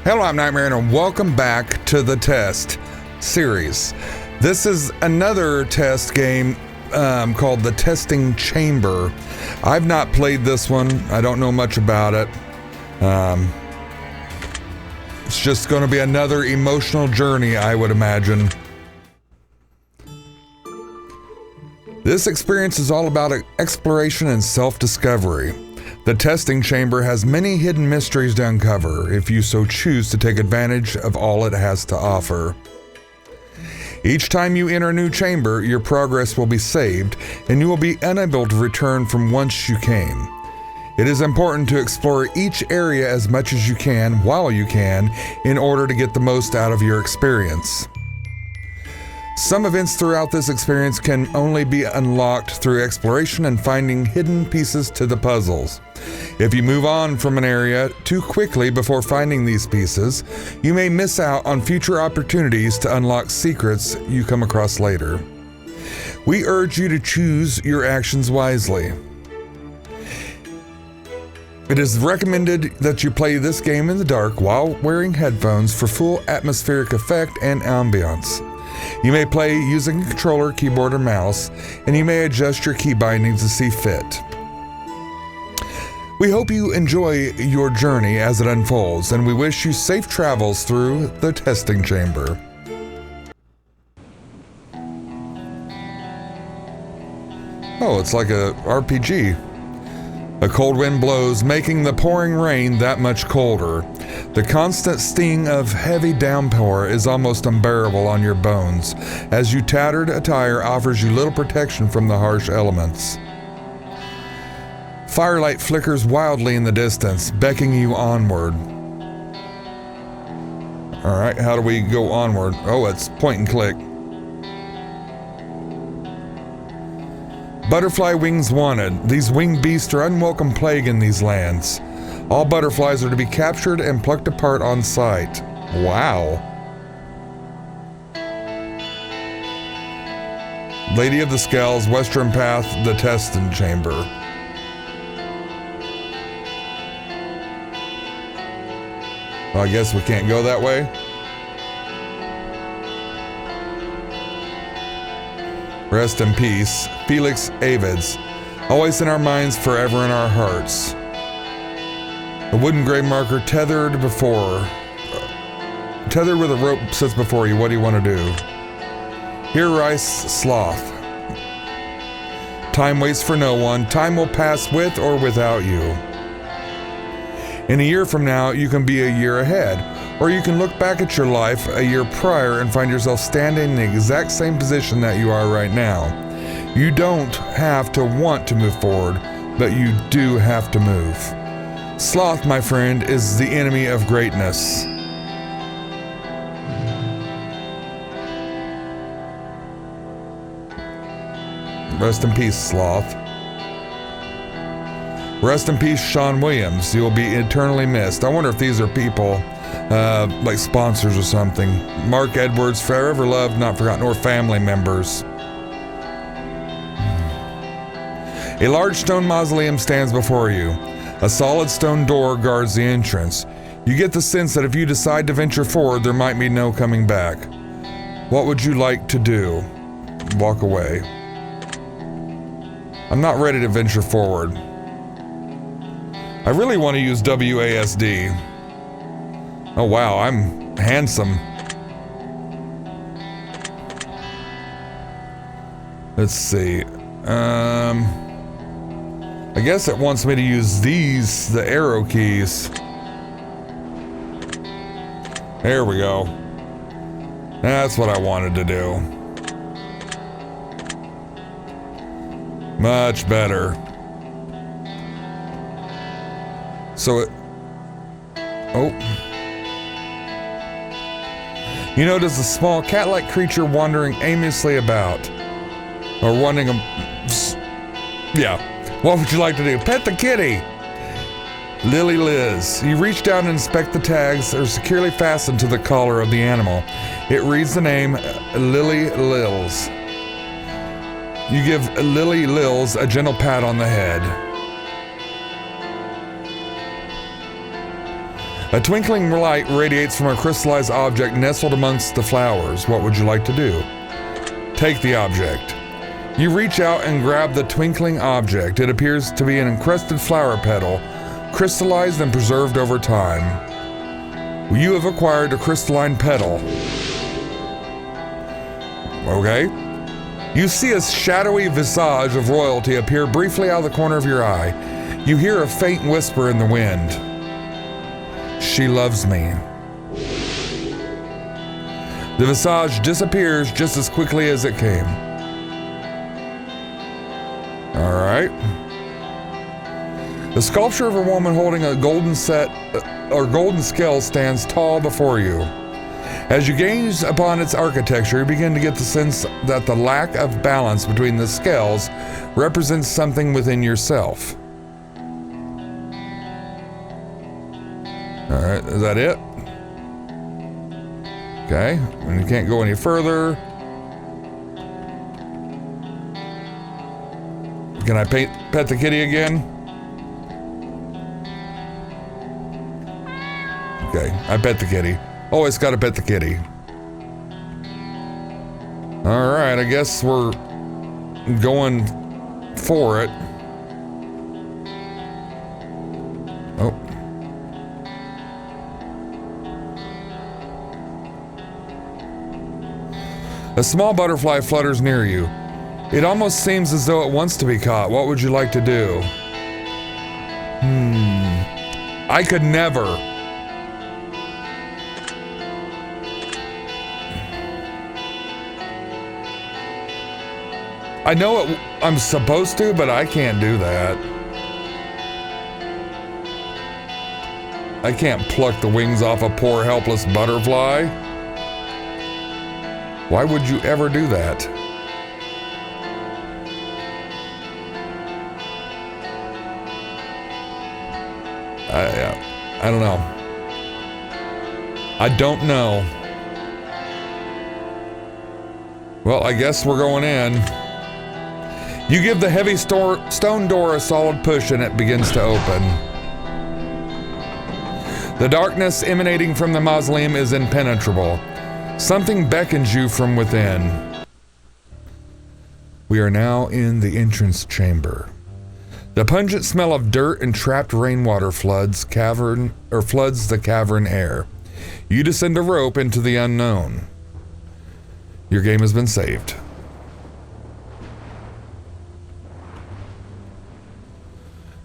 Hello, I'm Nightmaaron, and welcome back to the test series. This is another test game called the Testing Chamber. I've not played this one. I don't know much about it. It's just going to be another emotional journey, I would imagine. This experience is all about exploration and self-discovery. The testing chamber has many hidden mysteries to uncover if you so choose to take advantage of all it has to offer. Each time you enter a new chamber, your progress will be saved and you will be unable to return from whence you came. It is important to explore each area as much as you can while you can in order to get the most out of your experience. Some events throughout this experience can only be unlocked through exploration and finding hidden pieces to the puzzles. If you move on from an area too quickly before finding these pieces, you may miss out on future opportunities to unlock secrets you come across later. We urge you to choose your actions wisely. It is recommended that you play this game in the dark while wearing headphones for full atmospheric effect and ambience. You may play using a controller, keyboard, or mouse, and you may adjust your key bindings to see fit. We hope you enjoy your journey as it unfolds, and we wish you safe travels through the testing chamber. Oh, it's like a RPG. A cold wind blows, making the pouring rain that much colder. The constant sting of heavy downpour is almost unbearable on your bones, as your tattered attire offers you little protection from the harsh elements. Firelight flickers wildly in the distance, beckoning you onward. Alright, how do we go onward? Oh, it's point and click. Butterfly wings wanted. These winged beasts are unwelcome plague in these lands. All butterflies are to be captured and plucked apart on sight. Wow. Lady of the Scales, Western Path, the Testing Chamber. Well, I guess we can't go that way. Rest in peace, Felix Avids, always in our minds, forever in our hearts. A wooden grave marker tethered with a rope sits before you. What do you want to do? Here rises sloth. Time waits for no one. Time will pass with or without you. In a year from now, you can be a year ahead, or you can look back at your life a year prior and find yourself standing in the exact same position that you are right now. You don't have to want to move forward, but you do have to move. Sloth, my friend, is the enemy of greatness. Rest in peace, Sloth. Rest in peace, Sean Williams. You will be eternally missed. I wonder if these are people like sponsors or something. Mark Edwards, forever loved, not forgotten, or family members. A large stone mausoleum stands before you. A solid stone door guards the entrance. You get the sense that if you decide to venture forward, there might be no coming back. What would you like to do? Walk away. I'm not ready to venture forward. I really want to use WASD. Oh wow, I'm handsome. Let's see. I guess it wants me to use the arrow keys. There we go. That's what I wanted to do. Much better. So it... Oh. You notice a small cat-like creature wandering aimlessly about. Or wanting a... Yeah. What would you like to do? Pet the kitty! Lily Liz. You reach down and inspect the tags that are securely fastened to the collar of the animal. It reads the name Lily Lils. You give Lily Lils a gentle pat on the head. A twinkling light radiates from a crystallized object nestled amongst the flowers. What would you like to do? Take the object. You reach out and grab the twinkling object. It appears to be an encrusted flower petal, crystallized and preserved over time. You have acquired a crystalline petal. Okay. You see a shadowy visage of royalty appear briefly out of the corner of your eye. You hear a faint whisper in the wind. She loves me. The visage disappears just as quickly as it came. All right. The sculpture of a woman holding a golden scale stands tall before you. As you gaze upon its architecture, you begin to get the sense that the lack of balance between the scales represents something within yourself. All right, is that it? Okay, and you can't go any further. Can I pet the kitty again? Okay, I pet the kitty. Always gotta pet the kitty. All right, I guess we're going for it. Oh. A small butterfly flutters near you. It almost seems as though it wants to be caught. What would you like to do? I could never. I know I'm supposed to, but I can't do that. I can't pluck the wings off a poor helpless butterfly. Why would you ever do that? I don't know. I don't know. Well, I guess we're going in. You give the heavy stone door a solid push and it begins to open. The darkness emanating from the mausoleum is impenetrable. Something beckons you from within. We are now in the entrance chamber. The pungent smell of dirt and trapped rainwater floods the cavern air. You descend a rope into the unknown. Your game has been saved.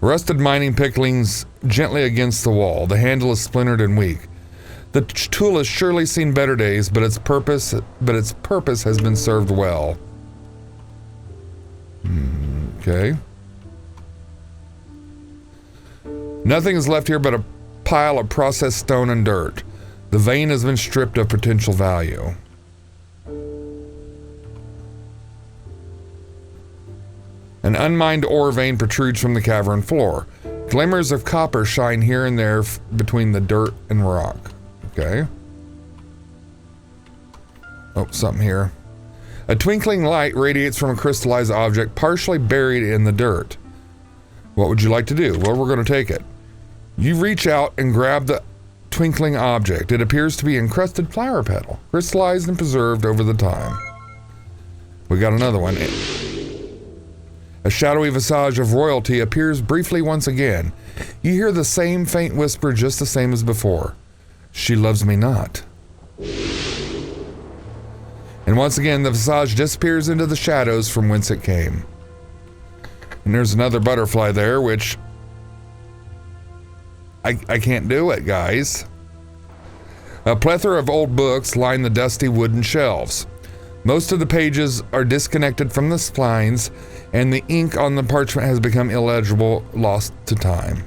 Rusted mining pick leans gently against the wall. The handle is splintered and weak. The tool has surely seen better days, but its purpose has been served well. Okay. Nothing is left here but a pile of processed stone and dirt. The vein has been stripped of potential value. An unmined ore vein protrudes from the cavern floor. Glimmers of copper shine here and there between the dirt and rock. Okay. Oh, something here. A twinkling light radiates from a crystallized object partially buried in the dirt. What would you like to do? Well, we're going to take it. You reach out and grab the twinkling object. It appears to be encrusted flower petal, crystallized and preserved over the time. We got another one. A shadowy visage of royalty appears briefly once again. You hear the same faint whisper, just the same as before. She loves me not. And once again, the visage disappears into the shadows from whence it came. And there's another butterfly there, which I can't do it, guys. A plethora of old books line the dusty wooden shelves. Most of the pages are disconnected from the spines, and the ink on the parchment has become illegible, lost to time.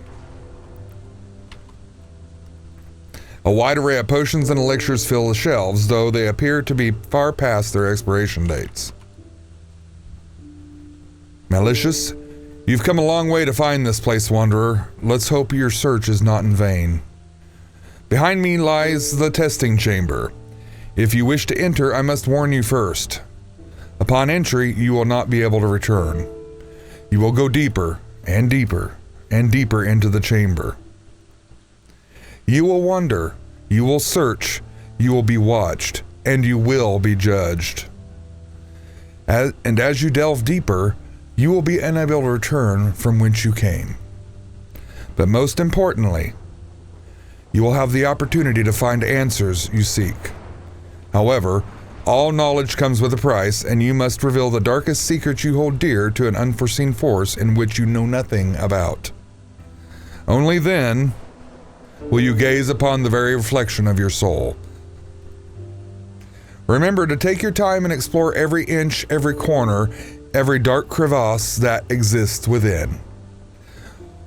A wide array of potions and elixirs fill the shelves, though they appear to be far past their expiration dates. Malicious, you've come a long way to find this place, Wanderer. Let's hope your search is not in vain. Behind me lies the testing chamber. If you wish to enter, I must warn you first. Upon entry, you will not be able to return. You will go deeper and deeper and deeper into the chamber. You will wonder, you will search, you will be watched, and you will be judged. And as you delve deeper, you will be unable to return from whence you came. But most importantly, you will have the opportunity to find answers you seek. However, all knowledge comes with a price, and you must reveal the darkest secrets you hold dear to an unforeseen force in which you know nothing about. Only then will you gaze upon the very reflection of your soul. Remember to take your time and explore every inch, every corner, every dark crevasse that exists within.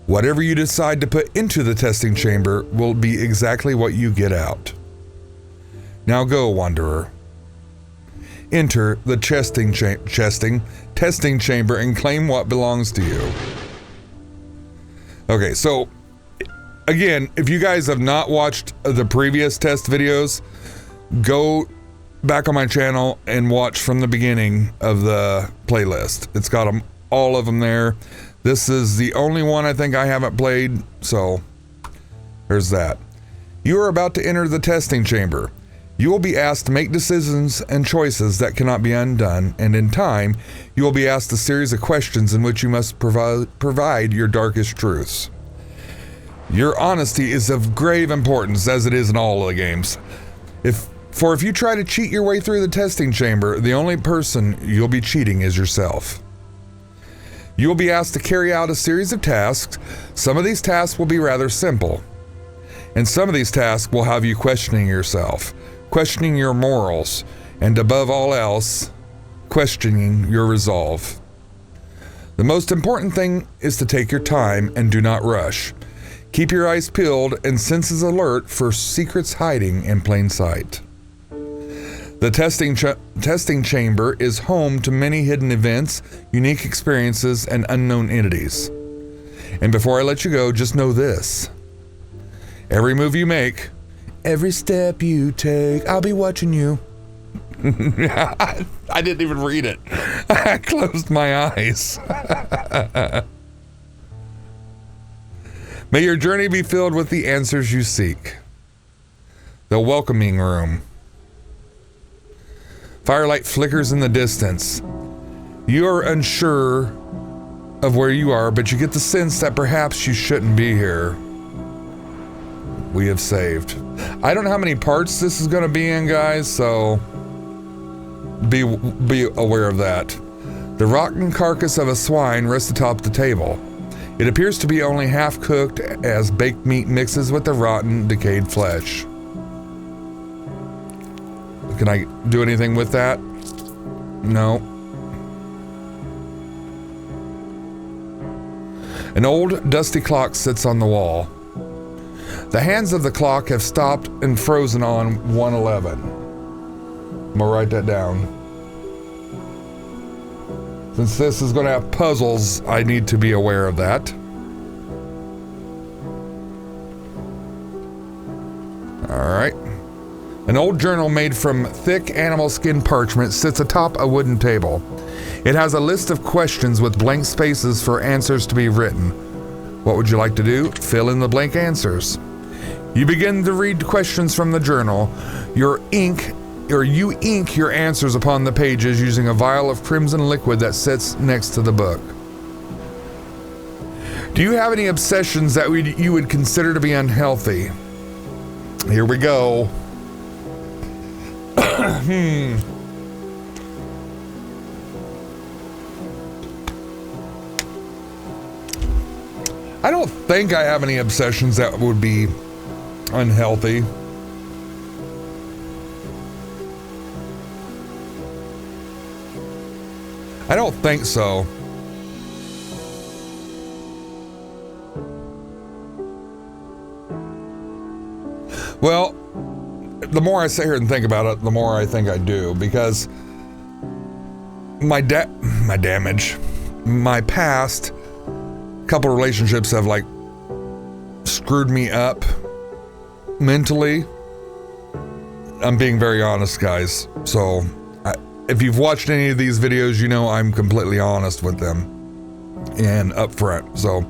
Whatever you decide to put into the testing chamber will be exactly what you get out. Now go, Wanderer. Enter the testing chamber and claim what belongs to you. Okay, so again, if you guys have not watched the previous test videos, go back on my channel and watch from the beginning of the playlist. It's got them, all of them there. This is the only one I think I haven't played, so there's that. You are about to enter the testing chamber. You will be asked to make decisions and choices that cannot be undone, and in time, you will be asked a series of questions in which you must provide your darkest truths. Your honesty is of grave importance, as it is in all of the games. If you try to cheat your way through the testing chamber, the only person you'll be cheating is yourself. You will be asked to carry out a series of tasks. Some of these tasks will be rather simple, and some of these tasks will have you questioning yourself, questioning your morals, and above all else, questioning your resolve. The most important thing is to take your time and do not rush. Keep your eyes peeled and senses alert for secrets hiding in plain sight. The testing chamber is home to many hidden events, unique experiences, and unknown entities. And before I let you go, just know this. Every move you make, every step you take, I'll be watching you. I didn't even read it. I closed my eyes. May your journey be filled with the answers you seek. The welcoming room. Firelight flickers in the distance. You are unsure of where you are, but you get the sense that perhaps you shouldn't be here. We have saved. I don't know how many parts this is going to be in, guys, so be aware of that. The rotten carcass of a swine rests atop the table. It appears to be only half cooked as baked meat mixes with the rotten, decayed flesh. Can I do anything with that? No. An old, dusty clock sits on the wall. The hands of the clock have stopped and frozen on 1:11. I'm gonna write that down. Since this is gonna have puzzles, I need to be aware of that. All right. An old journal made from thick animal skin parchment sits atop a wooden table. It has a list of questions with blank spaces for answers to be written. What would you like to do? Fill in the blank answers. You begin to read questions from the journal. You ink your answers upon the pages using a vial of crimson liquid that sits next to the book. Do you have any obsessions that you would consider to be unhealthy? Here we go. I don't think I have any obsessions that would be unhealthy. I don't think so. Well, the more I sit here and think about it, the more I think I do, because my past couple relationships have like screwed me up mentally. I'm being very honest, guys. So if you've watched any of these videos, you know I'm completely honest with them and upfront. So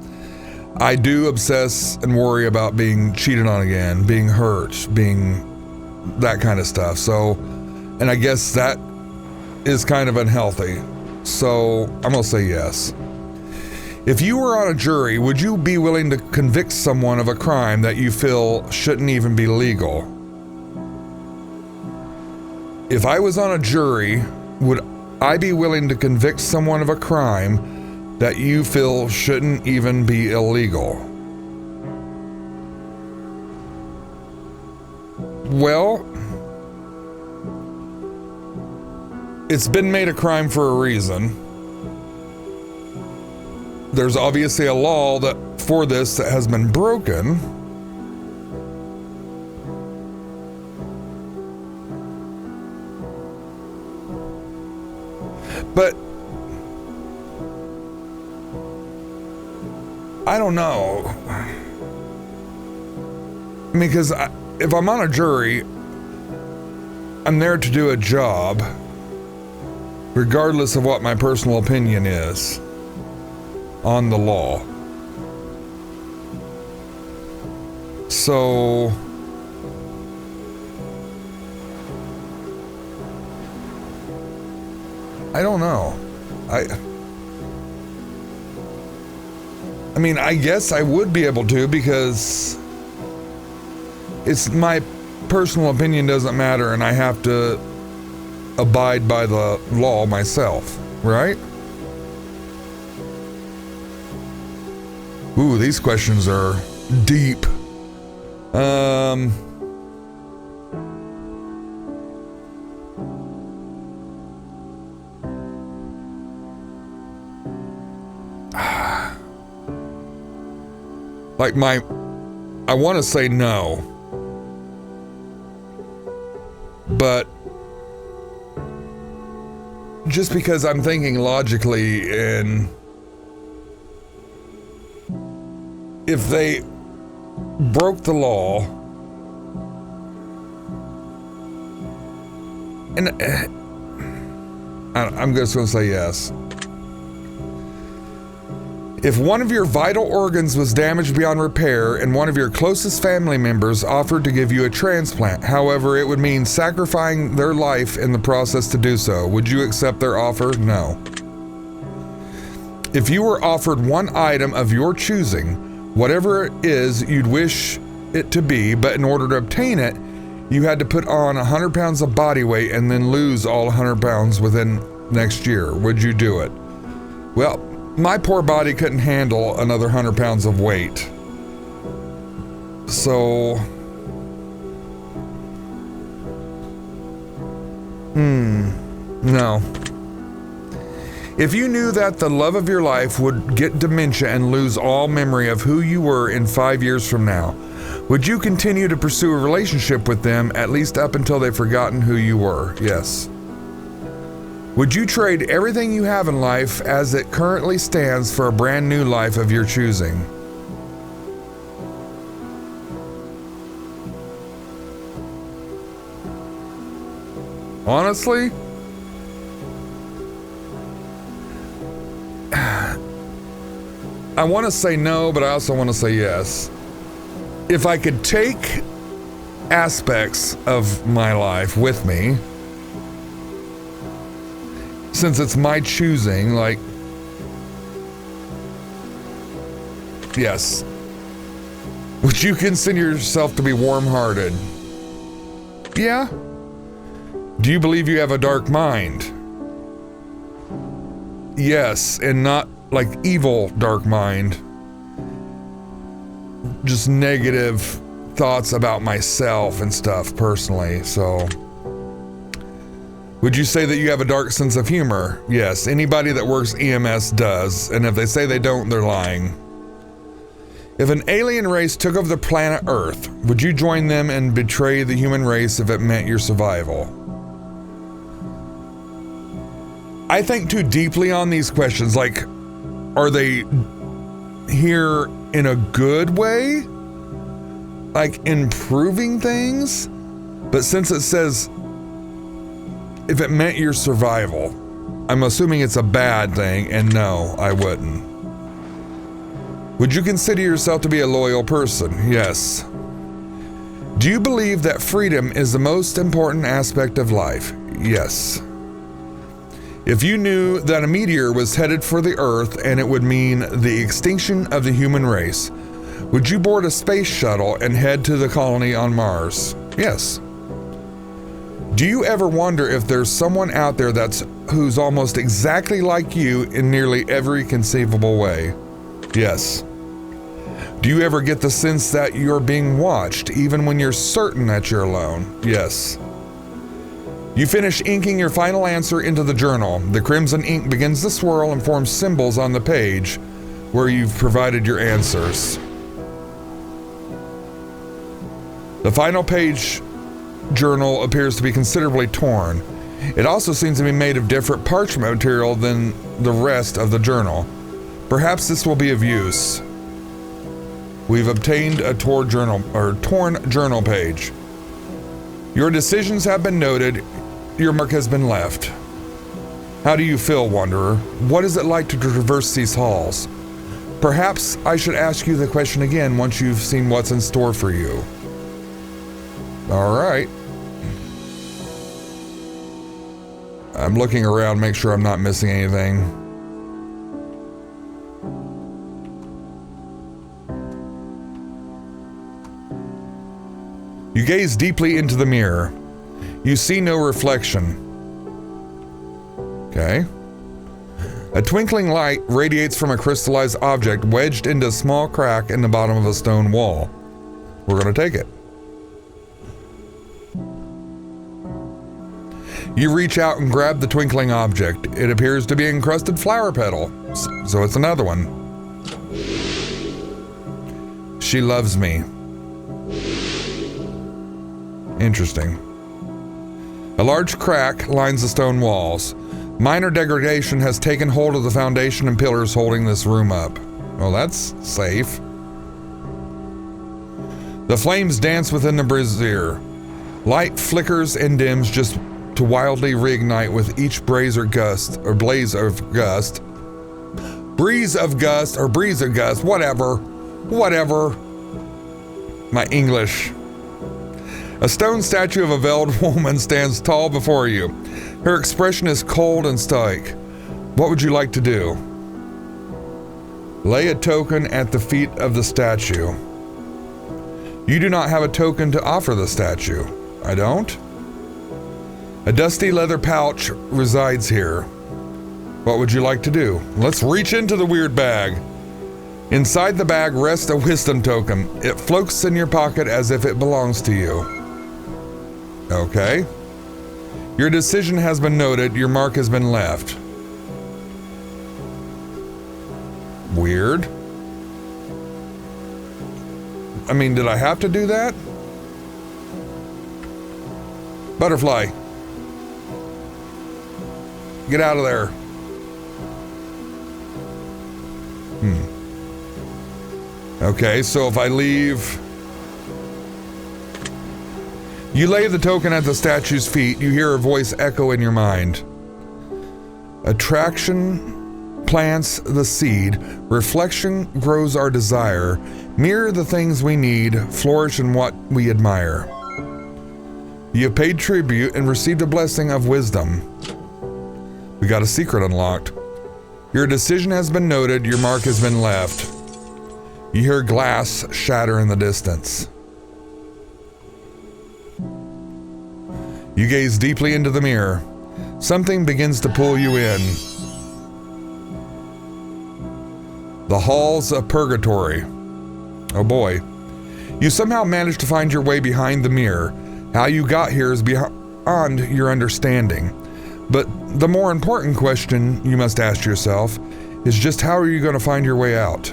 I do obsess and worry about being cheated on again, being hurt, being that kind of stuff. So, and I guess that is kind of unhealthy. So I'm gonna say yes. If you were on a jury, would you be willing to convict someone of a crime that you feel shouldn't even be legal? If I was on a jury, would I be willing to convict someone of a crime that you feel shouldn't even be illegal? Well, it's been made a crime for a reason. There's obviously a law for this that has been broken. But I don't know. I mean, because if I'm on a jury, I'm there to do a job, regardless of what my personal opinion is on the law. So I don't know. I mean, I guess I would be able to, because it's my personal opinion doesn't matter and I have to abide by the law myself, right? Ooh, these questions are deep. Like I want to say no, but just because I'm thinking logically, and if they broke the law, and I'm just going to say yes. If one of your vital organs was damaged beyond repair and one of your closest family members offered to give you a transplant, however, it would mean sacrificing their life in the process to do so, would you accept their offer? No. If you were offered one item of your choosing, whatever it is you'd wish it to be, but in order to obtain it, you had to put on 100 pounds of body weight and then lose all 100 pounds within next year, would you do it? Well, my poor body couldn't handle another 100 pounds of weight. So, no. If you knew that the love of your life would get dementia and lose all memory of who you were in 5 years from now, would you continue to pursue a relationship with them at least up until they've forgotten who you were? Yes. Would you trade everything you have in life as it currently stands for a brand new life of your choosing? Honestly, I want to say no, but I also want to say yes. If I could take aspects of my life with me, since it's my choosing, like, yes. Would you consider yourself to be warm-hearted? Yeah. Do you believe you have a dark mind? Yes, and not like evil dark mind. Just negative thoughts about myself and stuff personally, so. Would you say that you have a dark sense of humor? Yes, anybody that works EMS does, and if they say they don't, they're lying. If an alien race took over the planet Earth, would you join them and betray the human race if it meant your survival? I think too deeply on these questions, like, are they here in a good way? Like improving things? But since it says, if it meant your survival, I'm assuming it's a bad thing, and no, I wouldn't. Would you consider yourself to be a loyal person? Yes. Do you believe that freedom is the most important aspect of life? Yes. If you knew that a meteor was headed for the Earth and it would mean the extinction of the human race, would you board a space shuttle and head to the colony on Mars? Yes. Do you ever wonder if there's someone out there who's almost exactly like you in nearly every conceivable way? Yes. Do you ever get the sense that you're being watched even when you're certain that you're alone? Yes. You finish inking your final answer into the journal. The crimson ink begins to swirl and form symbols on the page where you've provided your answers. The final page journal appears to be considerably torn. It also seems to be made of different parchment material than the rest of the journal. Perhaps this will be of use. We've obtained a torn journal page. Your decisions have been noted. Your mark has been left. How do you feel, Wanderer? What is it like to traverse these halls? Perhaps I should ask you the question again once you've seen what's in store for you. All right. I'm looking around, make sure I'm not missing anything. You gaze deeply into the mirror. You see no reflection. Okay. A twinkling light radiates from a crystallized object wedged into a small crack in the bottom of a stone wall. We're going to take it. You reach out and grab the twinkling object. It appears to be an encrusted flower petal, so it's another one. She loves me. Interesting. A large crack lines the stone walls. Minor degradation has taken hold of the foundation and pillars holding this room up. Well, that's safe. The flames dance within the brazier. Light flickers and dims just to wildly reignite with each breeze of gust, whatever. My English. A stone statue of a veiled woman stands tall before you. Her expression is cold and stoic. What would you like to do? Lay a token at the feet of the statue. You do not have a token to offer the statue. I don't? A dusty leather pouch resides here. What would you like to do? Let's reach into the weird bag. Inside the bag rests a wisdom token. It floats in your pocket as if it belongs to you. Okay. Your decision has been noted. Your mark has been left. Weird. I mean, did I have to do that? Butterfly. Get out of there. Okay, so if I leave... You lay the token at the statue's feet. You hear a voice echo in your mind. Attraction plants the seed. Reflection grows our desire. Mirror the things we need. Flourish in what we admire. You have paid tribute and received a blessing of wisdom. We got a secret unlocked. Your decision has been noted. Your mark has been left. You hear glass shatter in the distance. You gaze deeply into the mirror. Something begins to pull you in. The halls of purgatory. Oh boy. You somehow manage to find your way behind the mirror. How you got here is beyond your understanding. But the more important question you must ask yourself is just how are you going to find your way out?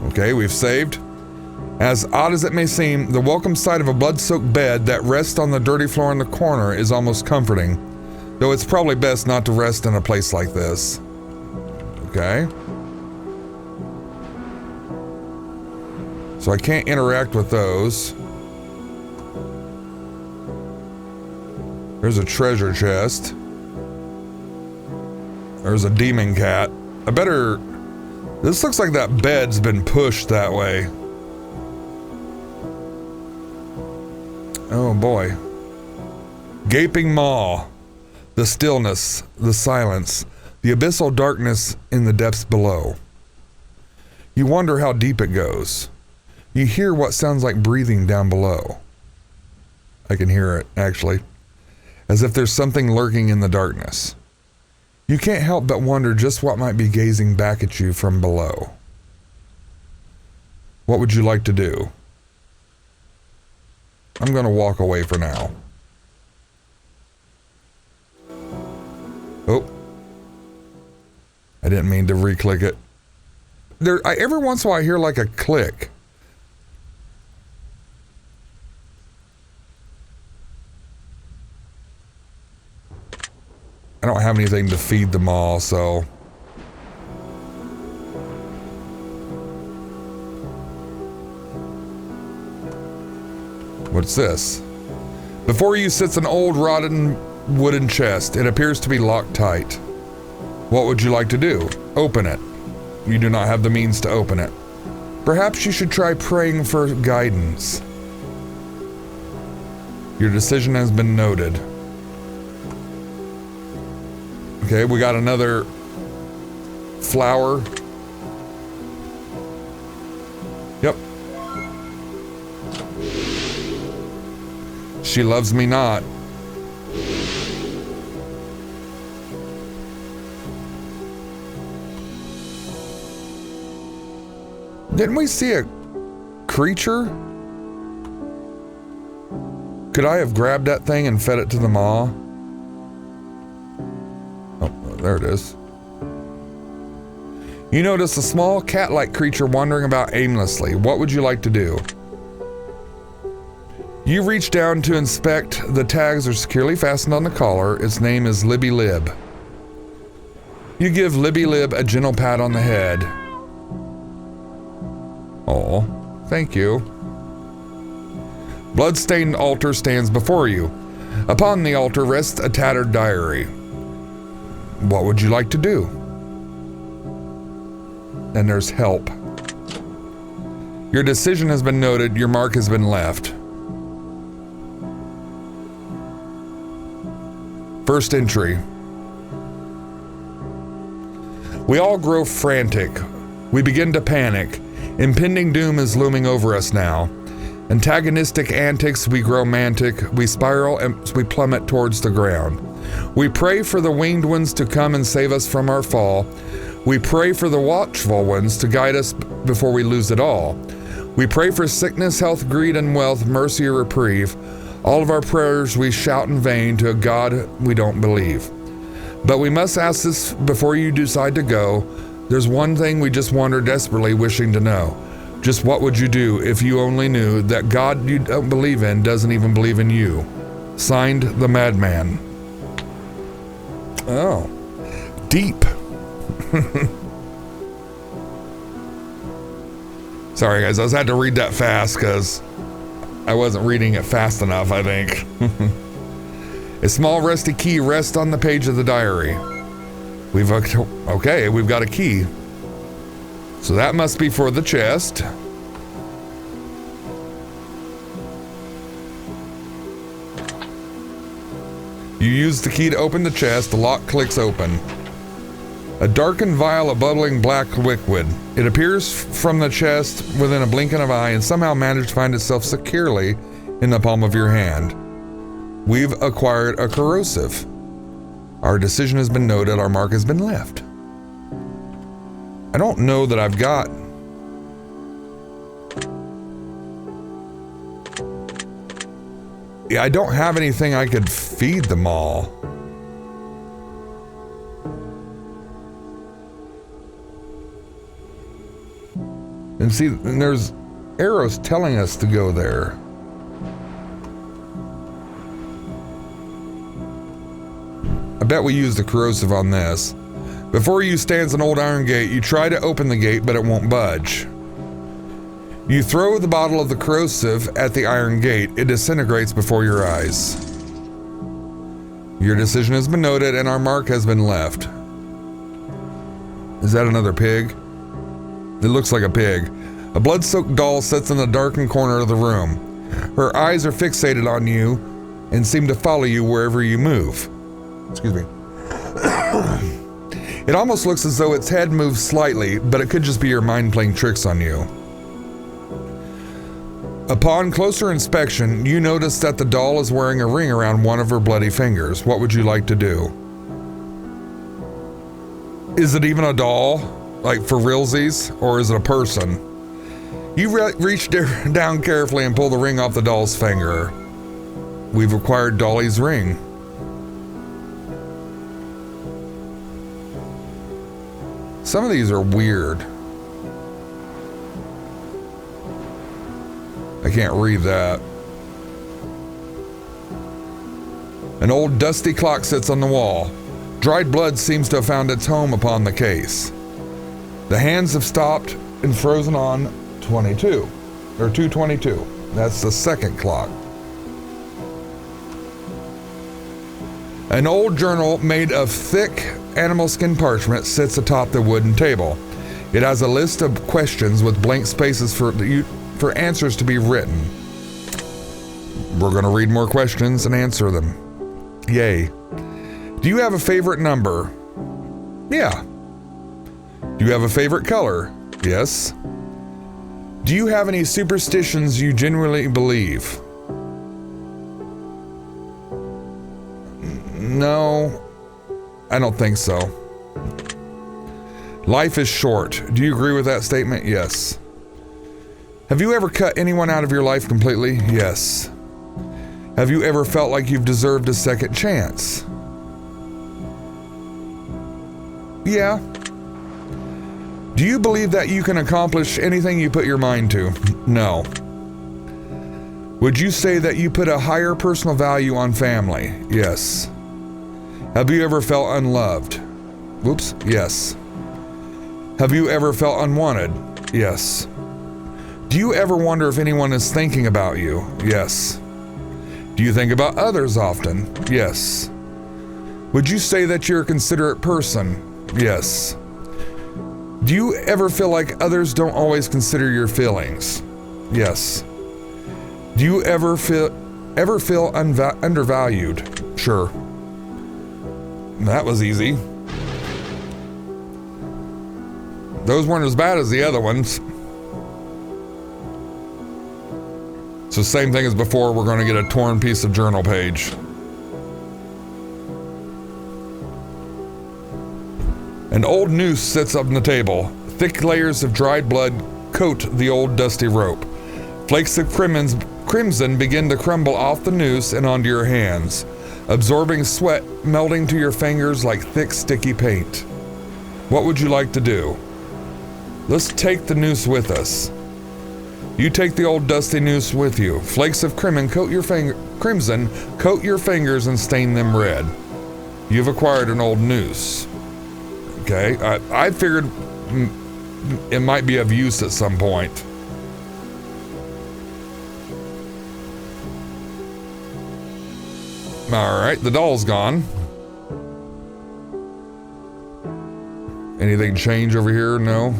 Okay, we've saved. As odd as it may seem, the welcome sight of a blood-soaked bed that rests on the dirty floor in the corner is almost comforting, though it's probably best not to rest in a place like this. Okay. So I can't interact with those. There's a treasure chest. There's a demon cat. This looks like that bed's been pushed that way. Oh boy. Gaping maw. The stillness, the silence, the abyssal darkness in the depths below. You wonder how deep it goes. You hear what sounds like breathing down below. I can hear it, actually. As if there's something lurking in the darkness. You can't help but wonder just what might be gazing back at you from below. What would you like to do? I'm going to walk away for now. Oh. I didn't mean to re-click it. Every once in a while I hear like a click. I don't have anything to feed them all, so... What's this? Before you sits an old rotten wooden chest. It appears to be locked tight. What would you like to do? Open it. You do not have the means to open it. Perhaps you should try praying for guidance. Your decision has been noted. Okay, we got another flower. Yep. She loves me not. Didn't we see a creature? Could I have grabbed that thing and fed it to the maw? Oh, there it is. You notice a small cat-like creature wandering about aimlessly. What would you like to do? You reach down to inspect. The tags are securely fastened on the collar. Its name is Libby Lib. You give Libby Lib a gentle pat on the head. Oh, thank you. Blood-stained altar stands before you. Upon the altar rests a tattered diary. What would you like to do? And there's help. Your decision has been noted. Your mark has been left. First entry. We all grow frantic. We begin to panic. Impending doom is looming over us now. Antagonistic antics, we grow mantic. We spiral and we plummet towards the ground. We pray for the winged ones to come and save us from our fall. We pray for the watchful ones to guide us before we lose it all. We pray for sickness, health, greed, and wealth, mercy, or reprieve. All of our prayers we shout in vain to a God we don't believe. But we must ask this before you decide to go. There's one thing we just wonder desperately, wishing to know. Just what would you do if you only knew that God you don't believe in doesn't even believe in you? Signed, the Madman. Oh, deep. Sorry guys, I just had to read that fast because I wasn't reading it fast enough, I think. A small rusty key rests on the page of the diary. We've got a key. So that must be for the chest. You use the key to open the chest. The lock clicks open. A darkened vial of bubbling black liquid. It appears from the chest within a blink of an eye and somehow managed to find itself securely in the palm of your hand. We've acquired a corrosive. Our decision has been noted. Our mark has been left. I don't know that I've got... Yeah, I don't have anything I could feed them all. And see, and there's arrows telling us to go there. I bet we use the corrosive on this. Before you stands an old iron gate. You try to open the gate, but it won't budge. You throw the bottle of the corrosive at the iron gate. It disintegrates before your eyes. Your decision has been noted and our mark has been left. Is that another pig? It looks like a pig. A blood-soaked doll sits in the darkened corner of the room. Her eyes are fixated on you and seem to follow you wherever you move. Excuse me. It almost looks as though its head moves slightly, but it could just be your mind playing tricks on you. Upon closer inspection, you notice that the doll is wearing a ring around one of her bloody fingers. What would you like to do? Is it even a doll? Like for realsies? Or is it a person? You reach down carefully and pull the ring off the doll's finger. We've acquired Dolly's ring. Some of these are weird. I can't read that. An old dusty clock sits on the wall. Dried blood seems to have found its home upon the case. The hands have stopped and frozen on 22, or 222. That's the second clock. An old journal made of thick animal skin parchment sits atop the wooden table. It has a list of questions with blank spaces for answers to be written. We're going to read more questions and answer them. Yay. Do you have a favorite number? Yeah. Do you have a favorite color? Yes. Do you have any superstitions you genuinely believe? No, I don't think so. Life is short. Do you agree with that statement? Yes. Have you ever cut anyone out of your life completely? Yes. Have you ever felt like you've deserved a second chance? Yeah. Do you believe that you can accomplish anything you put your mind to? No. Would you say that you put a higher personal value on family? Yes. Have you ever felt unloved? Whoops, yes. Have you ever felt unwanted? Yes. Do you ever wonder if anyone is thinking about you? Yes. Do you think about others often? Yes. Would you say that you're a considerate person? Yes. Do you ever feel like others don't always consider your feelings? Yes. Do you ever feel undervalued? Sure. That was easy. Those weren't as bad as the other ones. So same thing as before, we're going to get a torn piece of journal page. An old noose sits up on the table. Thick layers of dried blood coat the old dusty rope. Flakes of crimson begin to crumble off the noose and onto your hands, absorbing sweat melting to your fingers like thick, sticky paint. What would you like to do? Let's take the noose with us. You take the old dusty noose with you. Flakes of crimson coat your fingers and stain them red. You've acquired an old noose. Okay, I figured it might be of use at some point. All right, the doll's gone. Anything change over here? No.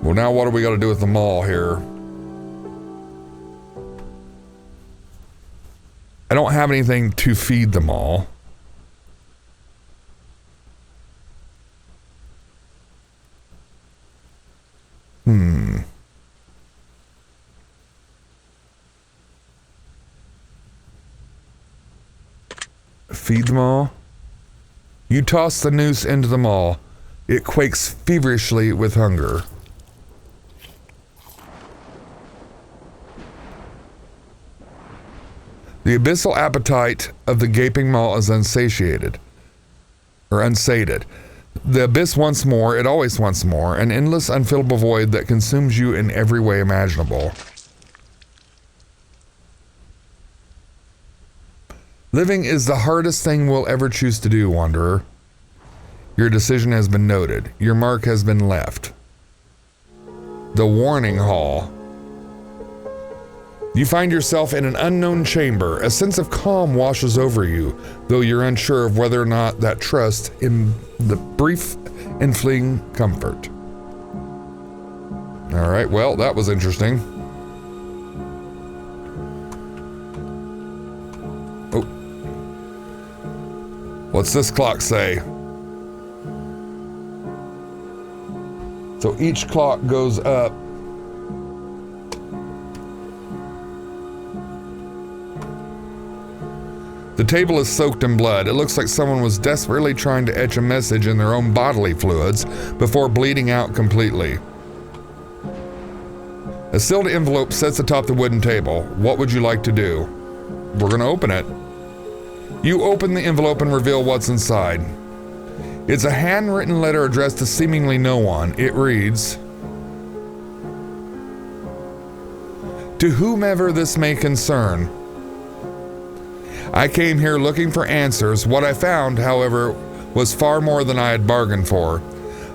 Well, now what do we got to do with the mall here? I don't have anything to feed them all. Feed them all. You toss the noose into the maw. It quakes feverishly with hunger. The abyssal appetite of the gaping maw is unsated. The abyss wants more, it always wants more, an endless, unfillable void that consumes you in every way imaginable. Living is the hardest thing we'll ever choose to do, Wanderer. Your decision has been noted. Your mark has been left. The warning hall. You find yourself in an unknown chamber. A sense of calm washes over you, though you're unsure of whether or not that trust in the brief and fleeting comfort. All right, well, that was interesting. Oh. What's this clock say? So each clock goes up. The table is soaked in blood. It looks like someone was desperately trying to etch a message in their own bodily fluids before bleeding out completely. A sealed envelope sits atop the wooden table. What would you like to do? We're gonna open it. You open the envelope and reveal what's inside. It's a handwritten letter addressed to seemingly no one. It reads, "To whomever this may concern, I came here looking for answers. What I found, however, was far more than I had bargained for.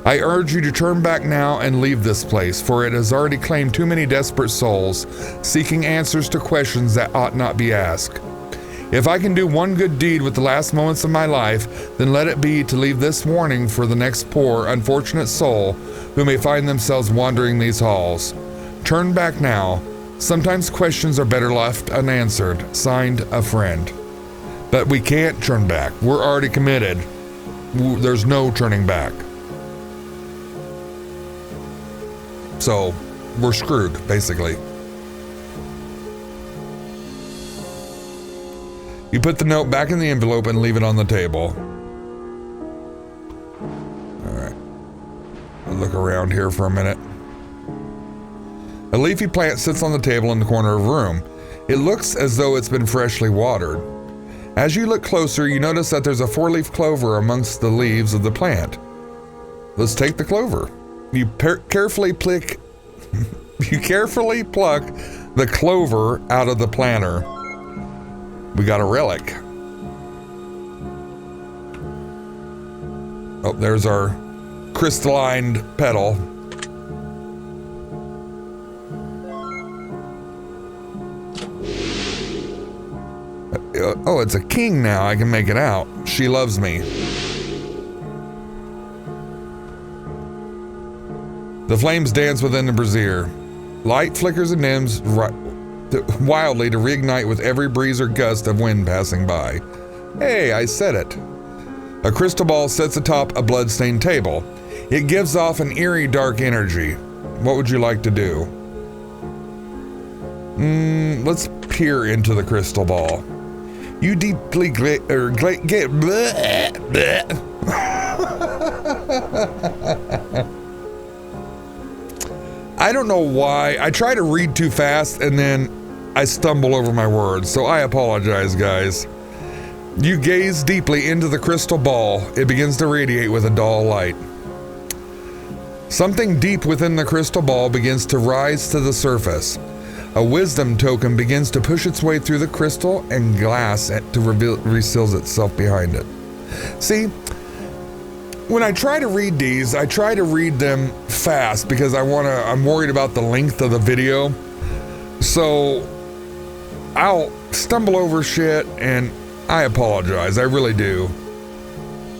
I urge you to turn back now and leave this place, for it has already claimed too many desperate souls, seeking answers to questions that ought not be asked. If I can do one good deed with the last moments of my life, then let it be to leave this warning for the next poor, unfortunate soul who may find themselves wandering these halls. Turn back now. Sometimes questions are better left unanswered. Signed, a friend." But we can't turn back. We're already committed. There's no turning back. So, we're screwed, basically. You put the note back in the envelope and leave it on the table. Alright. I'll look around here for a minute. A leafy plant sits on the table in the corner of the room. It looks as though it's been freshly watered. As you look closer, you notice that there's a 4-leaf clover amongst the leaves of the plant. Let's take the clover. You carefully pluck the clover out of the planter. We got a relic. Oh, there's our crystalline petal. Oh, it's a king now. I can make it out. She loves me. The flames dance within the brazier. Light flickers and dims wildly to reignite with every breeze or gust of wind passing by. Hey, I said it. A crystal ball sits atop a bloodstained table. It gives off an eerie dark energy. What would you like to do? Let's peer into the crystal ball. You deeply I don't know why. I try to read too fast and then I stumble over my words, so I apologize, guys. You gaze deeply into the crystal ball. It begins to radiate with a dull light. Something deep within the crystal ball begins to rise to the surface. A wisdom token begins to push its way through the crystal and glass to reseals itself behind it. See, when I try to read these, I try to read them fast because I'm worried about the length of the video. So I'll stumble over shit and I apologize. I really do.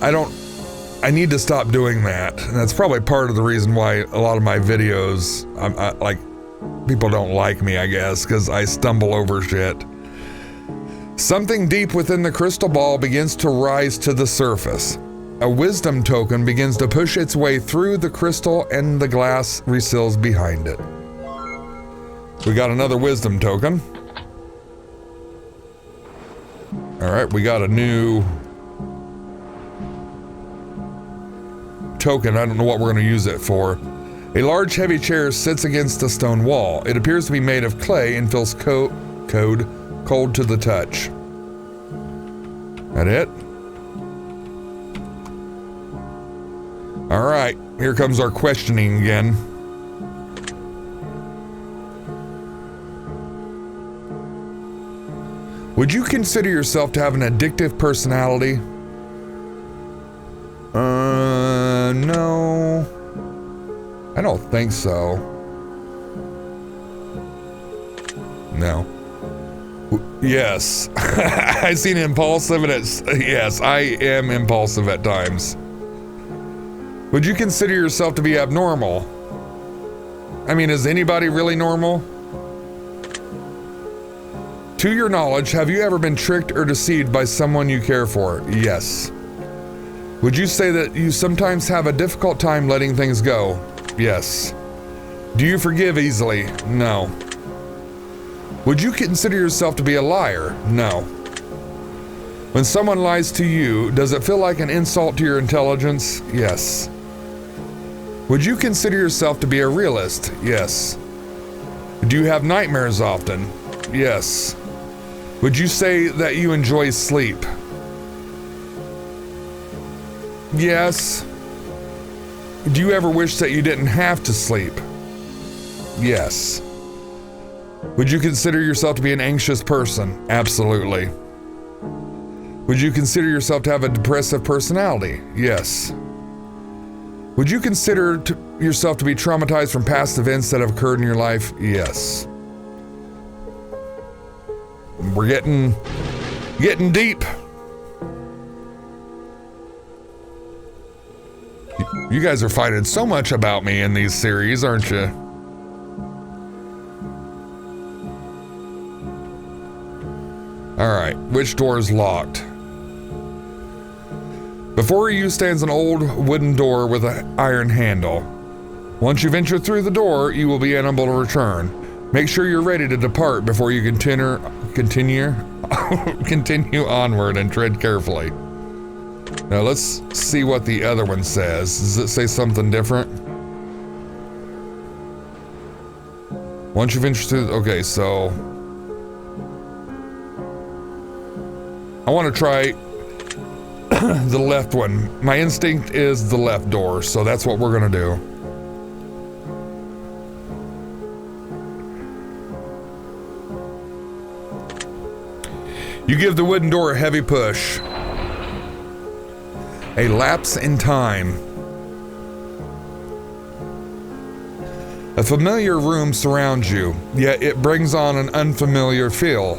I need to stop doing that. And that's probably part of the reason why a lot of my videos, people don't like me, I guess, because I stumble over shit. Something deep within the crystal ball begins to rise to the surface. A wisdom token begins to push its way through the crystal and the glass reseals behind it. We got another wisdom token. All right, we got a new token. I don't know what we're going to use it for. A large heavy chair sits against a stone wall. It appears to be made of clay and feels cold to the touch. That it? All right, here comes our questioning again. Would you consider yourself to have an addictive personality? No. I don't think so. No. Yes. I seem impulsive and yes, I am impulsive at times. Would you consider yourself to be abnormal? I mean, is anybody really normal? To your knowledge, have you ever been tricked or deceived by someone you care for? Yes. Would you say that you sometimes have a difficult time letting things go? Yes. Do you forgive easily? No. Would you consider yourself to be a liar? No. When someone lies to you, does it feel like an insult to your intelligence? Yes. Would you consider yourself to be a realist? Yes. Do you have nightmares often? Yes. Would you say that you enjoy sleep? Yes. Do you ever wish that you didn't have to sleep? Yes. Would you consider yourself to be an anxious person? Absolutely. Would you consider yourself to have a depressive personality? Yes. Would you consider yourself to be traumatized from past events that have occurred in your life? Yes. We're getting deep. You guys are finding so much about me in these series, aren't you? All right, which door is locked? Before you stands an old wooden door with an iron handle. Once you venture through the door, you will be unable to return. Make sure you're ready to depart before you continue onward and tread carefully. Now let's see what the other one says. Does it say something different? Once you've ventured through, okay, so I want to try the left one. My instinct is the left door, so that's what we're gonna do. You give the wooden door a heavy push. A lapse in time. A familiar room surrounds you, yet it brings on an unfamiliar feel.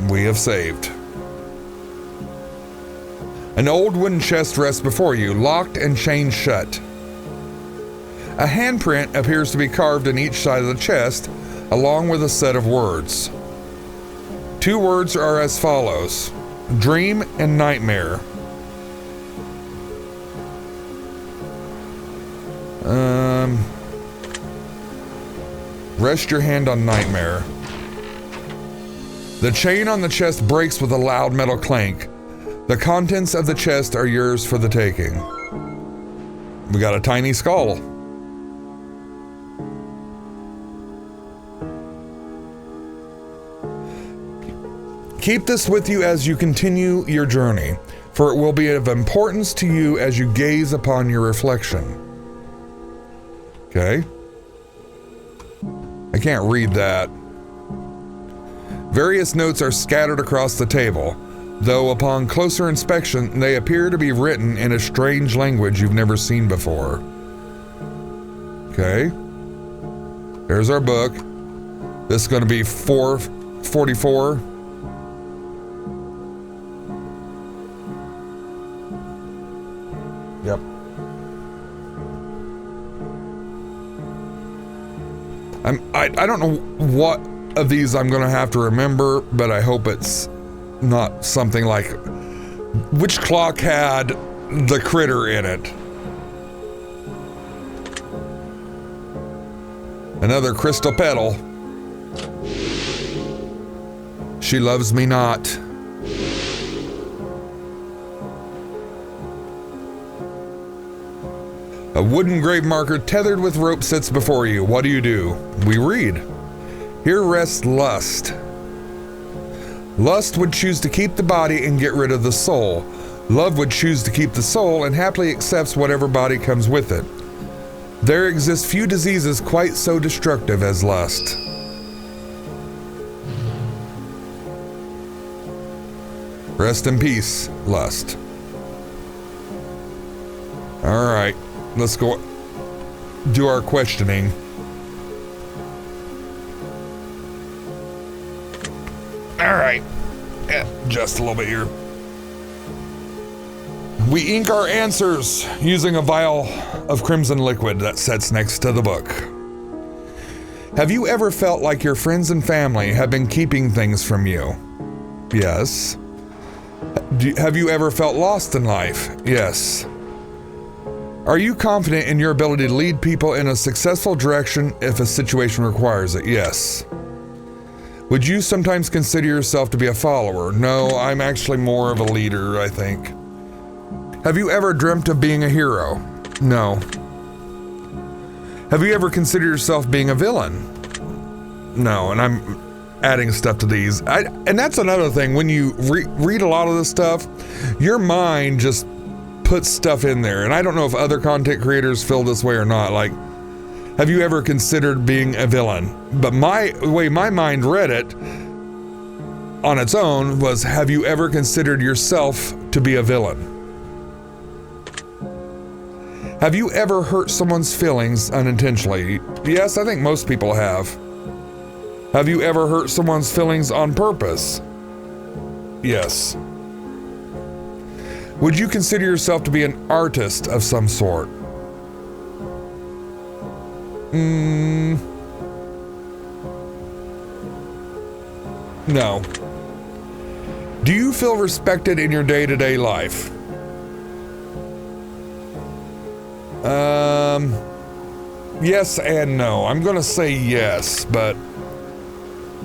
We have saved. An old wooden chest rests before you, locked and chained shut. A handprint appears to be carved in each side of the chest, along with a set of words. 2 words are as follows: dream and nightmare. Rest your hand on nightmare. The chain on the chest breaks with a loud metal clank. The contents of the chest are yours for the taking. We got a tiny skull. Keep this with you as you continue your journey, for it will be of importance to you as you gaze upon your reflection. Okay? I can't read that. Various notes are scattered across the table, though upon closer inspection, they appear to be written in a strange language you've never seen before. Okay. There's our book. This is going to be 444. Yep. I don't know what of these I'm gonna have to remember, but I hope it's not something like which clock had the critter in it. Another crystal petal. She loves me not. A wooden grave marker tethered with rope sits before you. What do? We read. Here rests lust. Lust would choose to keep the body and get rid of the soul. Love would choose to keep the soul and happily accepts whatever body comes with it. There exist few diseases quite so destructive as lust. Rest in peace, lust. All right. Let's go do our questioning. adjust a little bit here. We ink our answers using a vial of crimson liquid that sits next to the book. Have you ever felt like your friends and family have been keeping things from you? Yes. Have you ever felt lost in life? Yes. Are you confident in your ability to lead people in a successful direction if a situation requires it? Yes. Would you sometimes consider yourself to be a follower? No, I'm actually more of a leader, I think. Have you ever dreamt of being a hero? No. Have you ever considered yourself being a villain? No, and I'm adding stuff to these. And that's another thing, when you read a lot of this stuff, your mind just puts stuff in there. And I don't know if other content creators feel this way or not. Like, have you ever considered being a villain? But the way my mind read it on its own was, have you ever considered yourself to be a villain? Have you ever hurt someone's feelings unintentionally? Yes, I think most people have. Have you ever hurt someone's feelings on purpose? Yes. Would you consider yourself to be an artist of some sort? No. Do you feel respected in your day-to-day life? Yes and no. I'm gonna say yes, but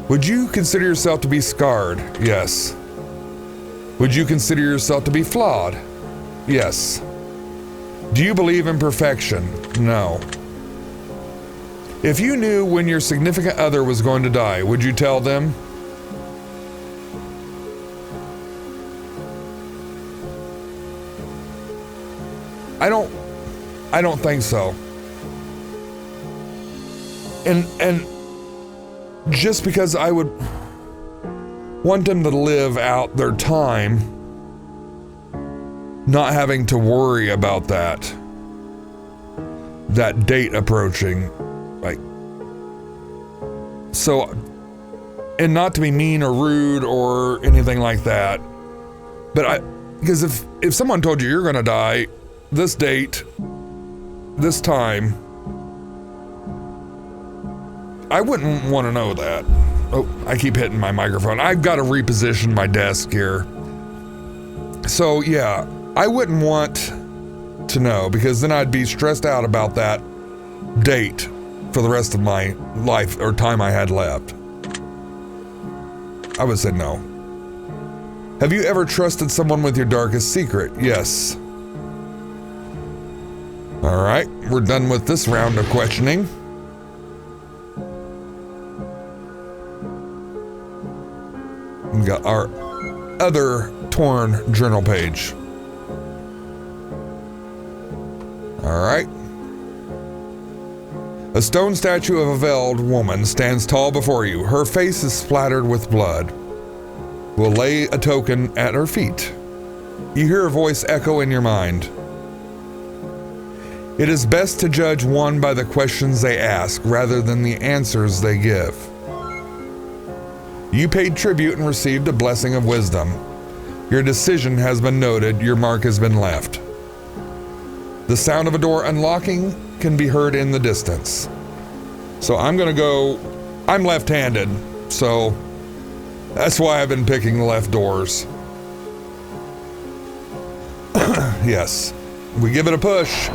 would you consider yourself to be scarred? Yes. Would you consider yourself to be flawed? Yes. Do you believe in perfection? No. If you knew when your significant other was going to die, would you tell them? I don't think so. And just because I would want them to live out their time not having to worry about that date approaching, like, so, and not to be mean or rude or anything like that, but because if someone told you you're gonna die this date, this time, I wouldn't want to know that. Oh, I keep hitting my microphone. I've got to reposition my desk here. So yeah, I wouldn't want to know, because then I'd be stressed out about that date for the rest of my life or time I had left. I would say no. Have you ever trusted someone with your darkest secret? Yes. All right, we're done with this round of questioning. We got our other torn journal page. All right. A stone statue of a veiled woman stands tall before you. Her face is splattered with blood. We'll lay a token at her feet. You hear a voice echo in your mind. It is best to judge one by the questions they ask rather than the answers they give. You paid tribute and received a blessing of wisdom. Your decision has been noted, your mark has been left. The sound of a door unlocking can be heard in the distance. So I'm left-handed, so that's why I've been picking the left doors. Yes, we give it a push.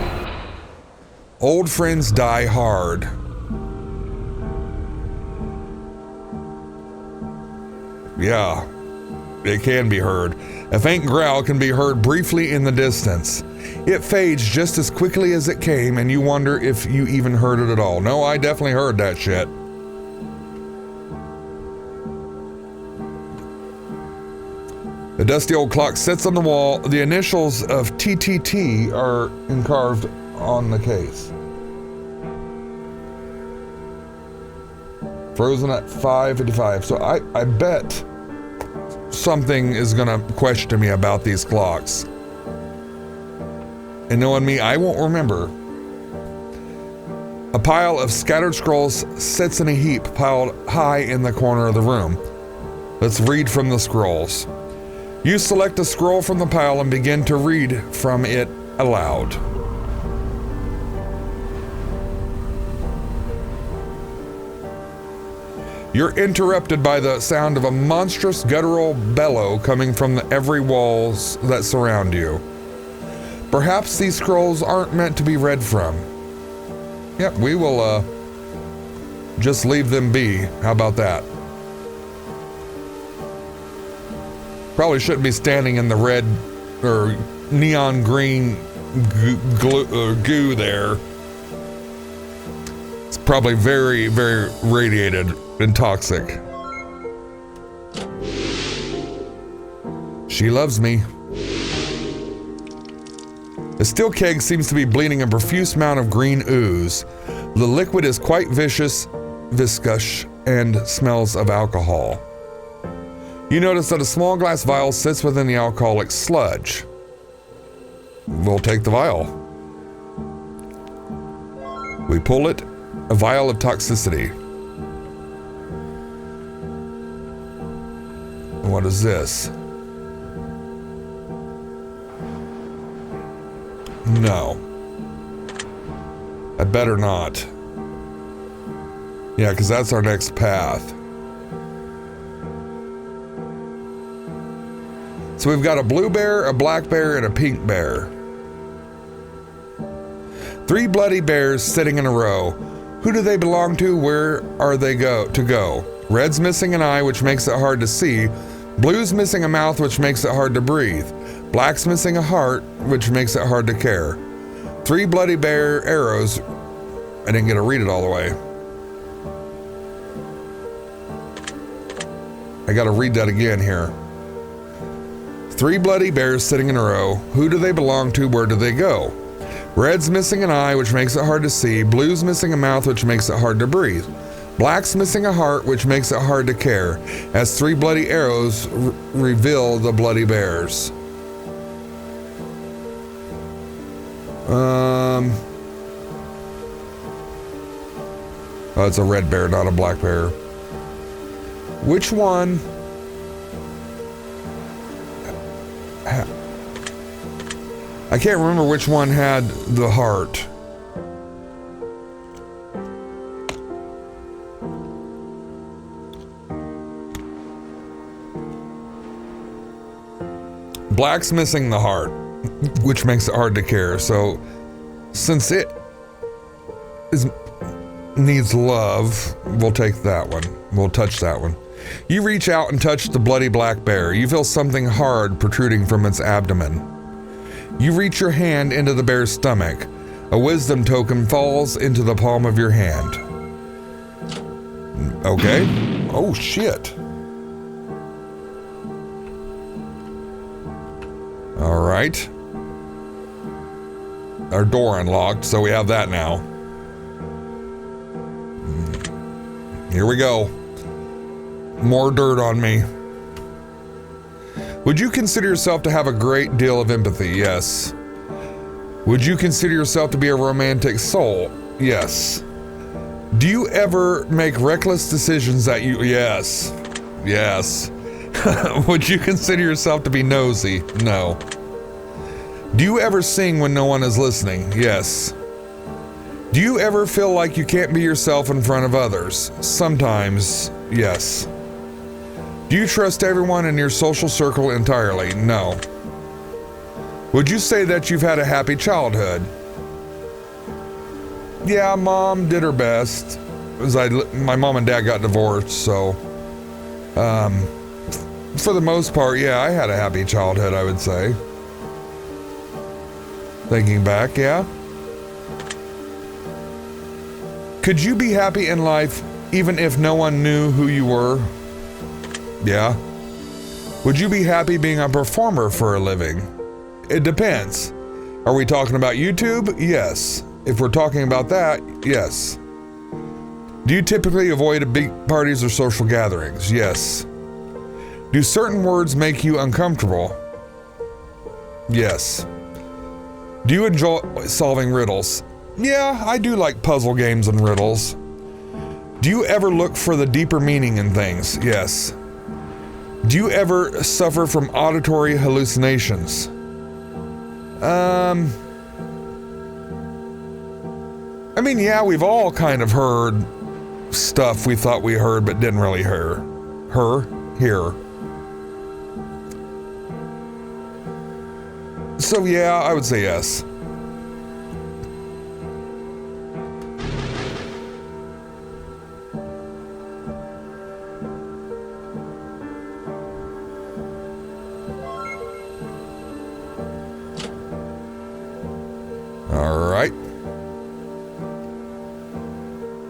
Old friends die hard. Yeah, it can be heard. A faint growl can be heard briefly in the distance. It fades just as quickly as it came, and you wonder if you even heard it at all. No, I definitely heard that shit. The dusty old clock sits on the wall. The initials of TTT are encarved on the case. Frozen at 5:55. So I bet something is gonna question me about these clocks. And knowing me, I won't remember. A pile of scattered scrolls sits in a heap piled high in the corner of the room. Let's read from the scrolls. You select a scroll from the pile and begin to read from it aloud. You're interrupted by the sound of a monstrous guttural bellow coming from every walls that surround you. Perhaps these scrolls aren't meant to be read from. Yep, we will just leave them be. How about that? Probably shouldn't be standing in the red or neon green goo there. It's probably very, very radiated and toxic. She loves me. The steel keg seems to be bleeding a profuse amount of green ooze. The liquid is quite viscous, and smells of alcohol. You notice that a small glass vial sits within the alcoholic sludge. We'll take the vial. We pull it, a vial of toxicity. What is this? No. I better not. Yeah, because that's our next path. So we've got a blue bear, a black bear, and a pink bear. 3 bloody bears sitting in a row. Who do they belong to? Where are they to go? Red's missing an eye, which makes it hard to see. Blue's missing a mouth, which makes it hard to breathe. Black's missing a heart, which makes it hard to care. 3 bloody bear arrows. I didn't get to read it all the way. I gotta read that again here. 3 bloody bears sitting in a row. Who do they belong to? Where do they go? Red's missing an eye, which makes it hard to see. Blue's missing a mouth, which makes it hard to breathe. Black's missing a heart, which makes it hard to care, as 3 bloody arrows reveal the bloody bears. Oh, it's a red bear, not a black bear. Which one? I can't remember which one had the heart. Black's missing the heart, which makes it hard to care. So since it needs love, we'll take that one. We'll touch that one. You reach out and touch the bloody black bear. You feel something hard protruding from its abdomen. You reach your hand into the bear's stomach. A wisdom token falls into the palm of your hand. Okay. Oh, shit. All right. Our door unlocked, so we have that now. Here we go. More dirt on me. Would you consider yourself to have a great deal of empathy? Yes. Would you consider yourself to be a romantic soul? Yes. Do you ever make reckless decisions that you... Yes. Yes. Would you consider yourself to be nosy? No. Do you ever sing when no one is listening? Yes. Do you ever feel like you can't be yourself in front of others? Sometimes, yes. Do you trust everyone in your social circle entirely? No. Would you say that you've had a happy childhood? Yeah, Mom did her best. My mom and dad got divorced, so for the most part, yeah, I had a happy childhood, I would say. Thinking back, yeah. Could you be happy in life even if no one knew who you were? Yeah. Would you be happy being a performer for a living? It depends. Are we talking about YouTube? Yes. If we're talking about that, yes. Do you typically avoid big parties or social gatherings? Yes. Do certain words make you uncomfortable? Yes. Do you enjoy solving riddles? Yeah, I do like puzzle games and riddles. Do you ever look for the deeper meaning in things? Yes. Do you ever suffer from auditory hallucinations? I mean, yeah, we've all kind of heard stuff we thought we heard but didn't really hear. So yeah, I would say yes. All right.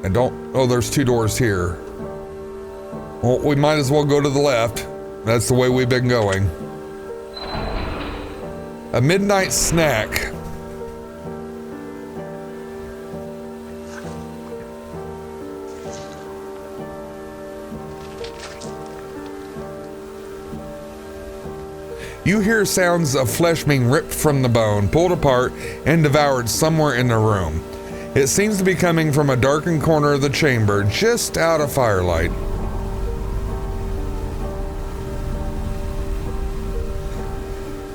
And oh, there's 2 doors here. Well, we might as well go to the left. That's the way we've been going. A midnight snack. You hear sounds of flesh being ripped from the bone, pulled apart, and devoured somewhere in the room. It seems to be coming from a darkened corner of the chamber, just out of firelight.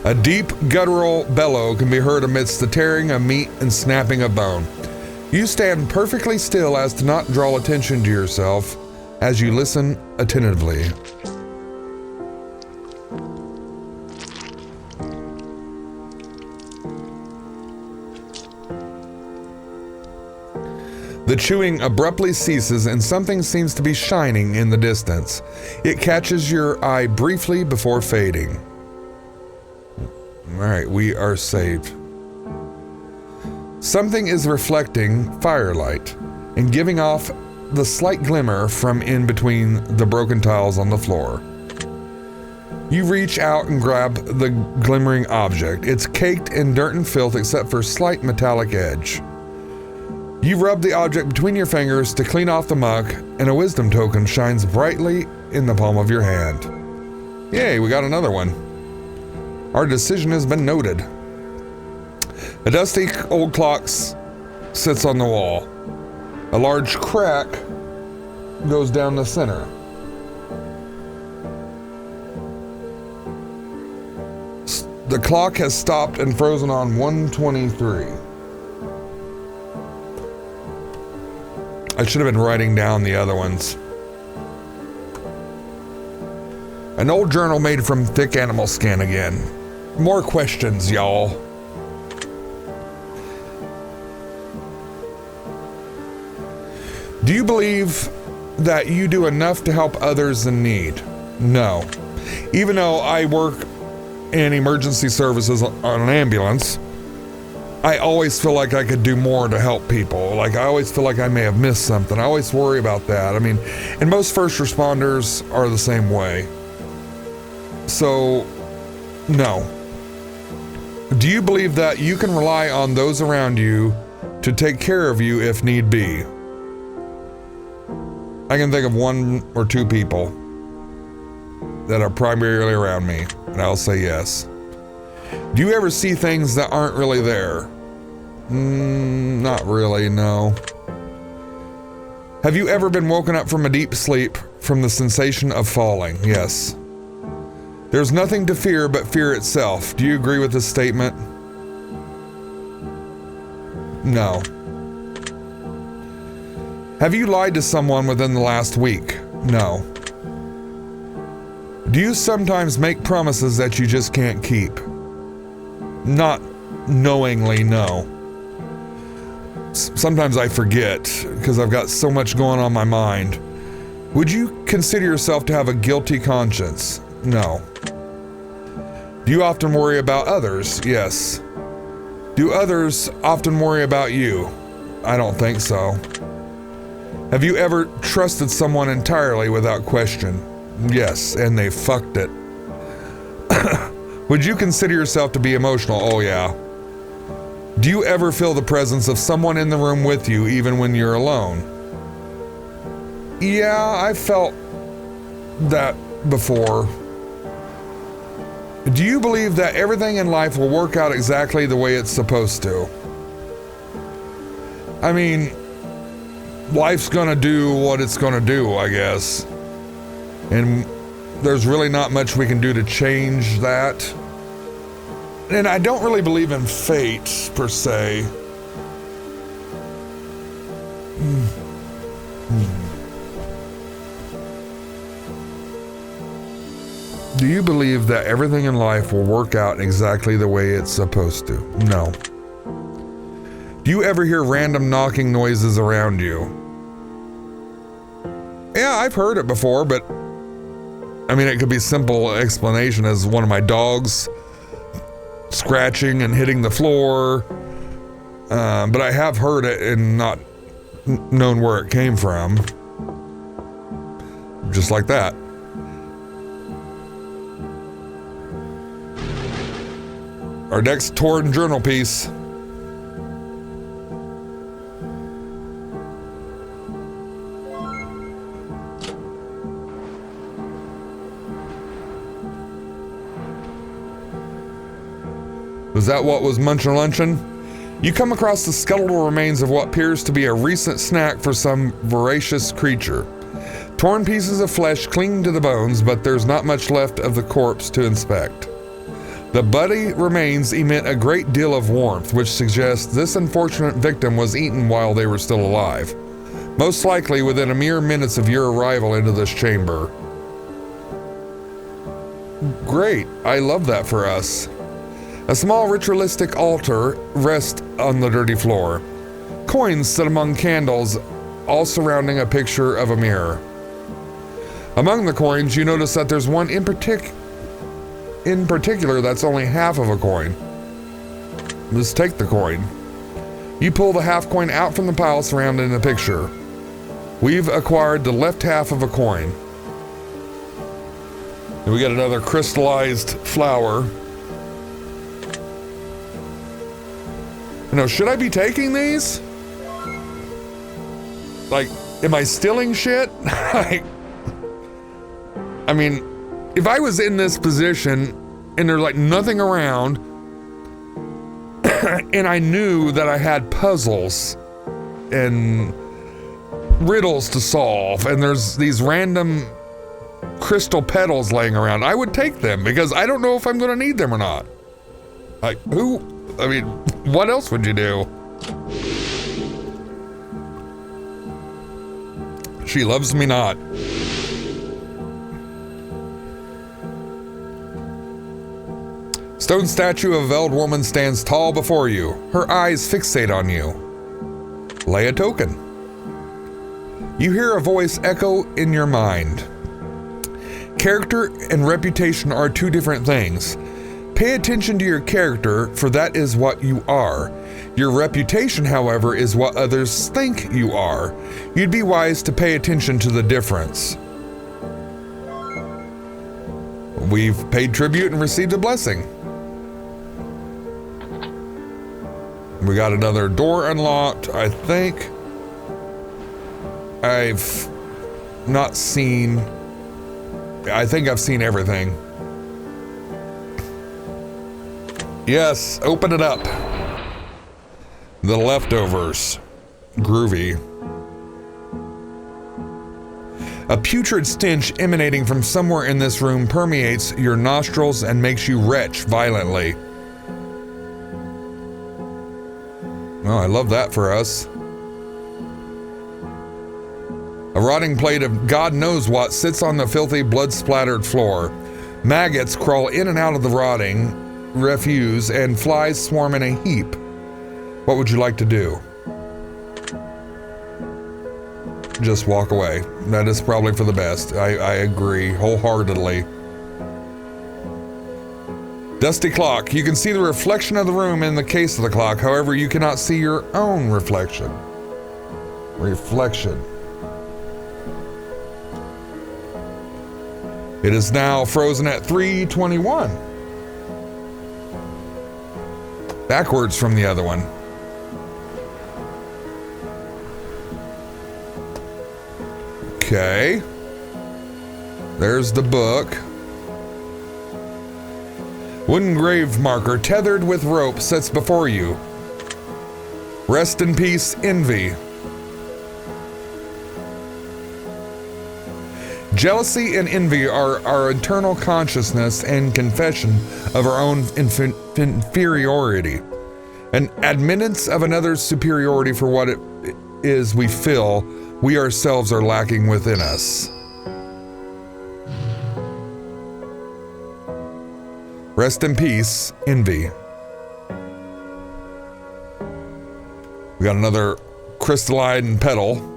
A deep, guttural bellow can be heard amidst the tearing of meat and snapping of bone. You stand perfectly still as to not draw attention to yourself as you listen attentively. The chewing abruptly ceases and something seems to be shining in the distance. It catches your eye briefly before fading. All right, we are saved. Something is reflecting firelight and giving off the slight glimmer from in between the broken tiles on the floor. You reach out and grab the glimmering object. It's caked in dirt and filth except for a slight metallic edge. You rub the object between your fingers to clean off the muck, and a wisdom token shines brightly in the palm of your hand. Yay, we got another one. Our decision has been noted. A dusty old clock sits on the wall. A large crack goes down the center. The clock has stopped and frozen on 1:23. I should have been writing down the other ones. An old journal made from thick animal skin again. More questions, y'all. Do you believe that you do enough to help others in need? No. Even though I work in emergency services on an ambulance, I always feel like I could do more to help people. Like, I always feel like I may have missed something. I always worry about that. I mean, and most first responders are the same way. So, no. Do you believe that you can rely on those around you to take care of you if need be? I can think of 1 or 2 people that are primarily around me, and I'll say yes. Do you ever see things that aren't really there? Not really, no. Have you ever been woken up from a deep sleep from the sensation of falling? Yes. There's nothing to fear but fear itself. Do you agree with this statement? No. Have you lied to someone within the last week? No. Do you sometimes make promises that you just can't keep? Not knowingly, no. Sometimes I forget because I've got so much going on my mind. Would you consider yourself to have a guilty conscience? No. Do you often worry about others? Yes. Do others often worry about you? I don't think so. Have you ever trusted someone entirely without question? Yes, and they fucked it. Would you consider yourself to be emotional? Oh yeah. Do you ever feel the presence of someone in the room with you even when you're alone? Yeah, I felt that before. Do you believe that everything in life will work out exactly the way it's supposed to? I mean, life's gonna do what it's gonna do, I guess. And there's really not much we can do to change that. And I don't really believe in fate, per se. Do you believe that everything in life will work out exactly the way it's supposed to? No. Do you ever hear random knocking noises around you? Yeah, I've heard it before, but I mean, it could be simple explanation as one of my dogs scratching and hitting the floor. But I have heard it and not known where it came from. Just like that. Our next torn journal piece. Was that what was munchin' lunchin'? You come across the skeletal remains of what appears to be a recent snack for some voracious creature. Torn pieces of flesh cling to the bones, but there's not much left of the corpse to inspect. The bloody remains emit a great deal of warmth, which suggests this unfortunate victim was eaten while they were still alive, most likely within a mere minutes of your arrival into this chamber. Great, I love that for us. A small ritualistic altar rests on the dirty floor. Coins sit among candles, all surrounding a picture of a mirror. Among the coins, you notice that there's one in particular that's only half of a coin. Let's take the coin. You pull the half coin out from the pile surrounding the picture. We've acquired the left half of a coin. And we got another crystallized flower. Now, should I be taking these? Like, am I stealing shit? I mean, if I was in this position and there's like nothing around and I knew that I had puzzles and riddles to solve and there's these random crystal petals laying around, I would take them because I don't know if I'm gonna need them or not. Like, what else would you do? She loves me not. Stone statue of a veiled woman stands tall before you. Her eyes fixate on you. Lay a token. You hear a voice echo in your mind. Character and reputation are two different things. Pay attention to your character, for that is what you are. Your reputation, however, is what others think you are. You'd be wise to pay attention to the difference. We've paid tribute and received a blessing. We got another door unlocked. I think I've seen everything. Yes, open it up. The leftovers. Groovy. A putrid stench emanating from somewhere in this room permeates your nostrils and makes you retch violently. Oh, I love that for us. A rotting plate of God knows what sits on the filthy, blood-splattered floor. Maggots crawl in and out of the rotting refuse, and flies swarm in a heap. What would you like to do? Just walk away. That is probably for the best. I agree wholeheartedly. Dusty clock. You can see the reflection of the room in the case of the clock. However, you cannot see your own reflection. Reflection. It is now frozen at 3:21. Backwards from the other one. Okay. There's the book. Wooden grave marker tethered with rope sits before you. Rest in peace, envy. Jealousy and envy are our internal consciousness and confession of our own inferiority. An admittance of another's superiority for what it is we feel we ourselves are lacking within us. Rest in peace, envy. We got another crystalline petal.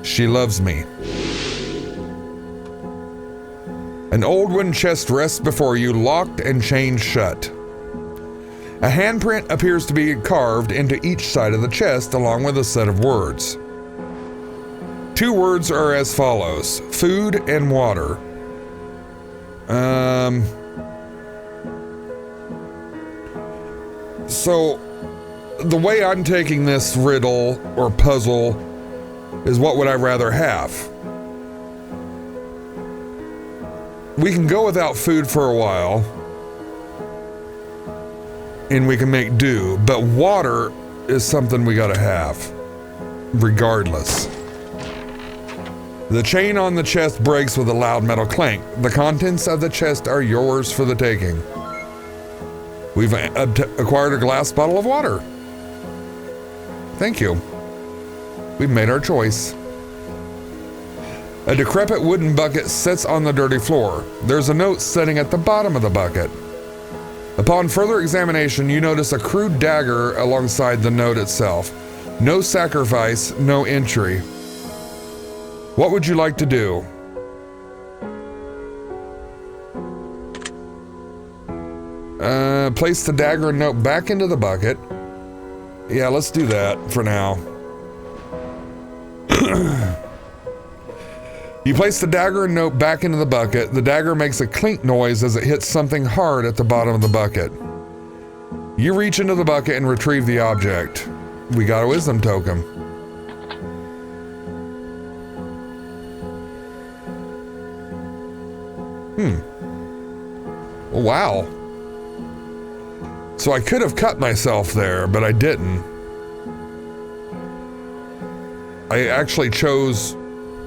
She loves me. An old wooden chest rests before you, locked and chained shut. A handprint appears to be carved into each side of the chest, along with a set of words. 2 words are as follows: food and water. So the way I'm taking this riddle or puzzle is, what would I rather have? We can go without food for a while, and we can make do, but water is something we gotta have, regardless. The chain on the chest breaks with a loud metal clank. The contents of the chest are yours for the taking. We've acquired a glass bottle of water. Thank you. We've made our choice. A decrepit wooden bucket sits on the dirty floor. There's a note sitting at the bottom of the bucket. Upon further examination, you notice a crude dagger alongside the note itself. No sacrifice, no entry. What would you like to do? Place the dagger and note back into the bucket. Yeah, let's do that for now. You place the dagger and note back into the bucket. The dagger makes a clink noise as it hits something hard at the bottom of the bucket. You reach into the bucket and retrieve the object. We got a wisdom token. Wow. So I could have cut myself there, but I didn't. I actually chose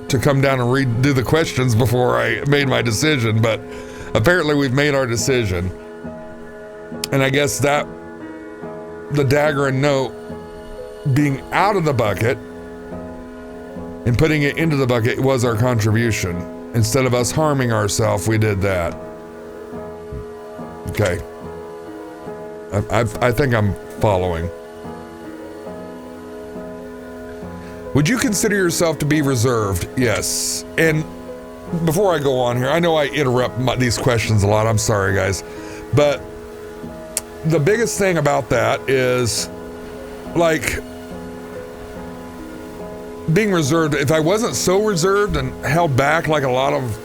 to come down and redo the questions before I made my decision, but apparently we've made our decision. And I guess that the dagger and note being out of the bucket and putting it into the bucket was our contribution. Instead of us harming ourselves, we did that. Okay. I think I'm following. Would you consider yourself to be reserved? Yes. And before I go on here, I know I interrupt these questions a lot. I'm sorry, guys. But the biggest thing about that is, like, being reserved. If I wasn't so reserved and held back like a lot of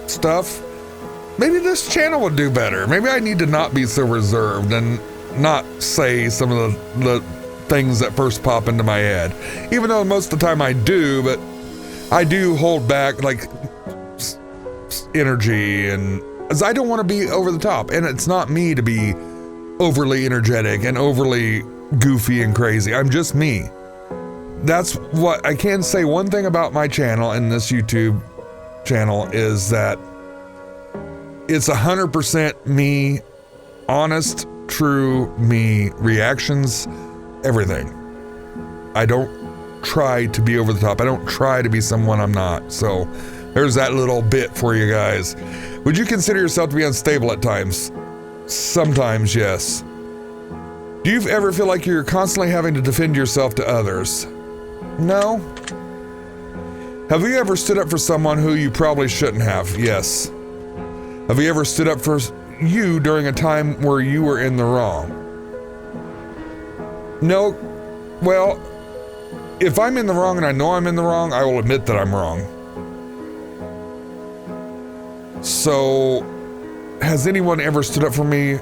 stuff, maybe this channel would do better. Maybe I need to not be so reserved and not say some of the things that first pop into my head. Even though most of the time I do, but I do hold back, like, energy, and as I don't want to be over the top. And it's not me to be overly energetic and overly goofy and crazy. I'm just me. That's what I can say. One thing about my channel and this YouTube channel is that it's 100% me, honest, true me, reactions, everything. I don't try to be over the top. I don't try to be someone I'm not. So there's that little bit for you guys. Would you consider yourself to be unstable at times? Sometimes, yes. Do you ever feel like you're constantly having to defend yourself to others? No. Have you ever stood up for someone who you probably shouldn't have? Yes. Have you ever stood up for you during a time where you were in the wrong? No. Well, if I'm in the wrong and I know I'm in the wrong, I will admit that I'm wrong. So, has anyone ever stood up for me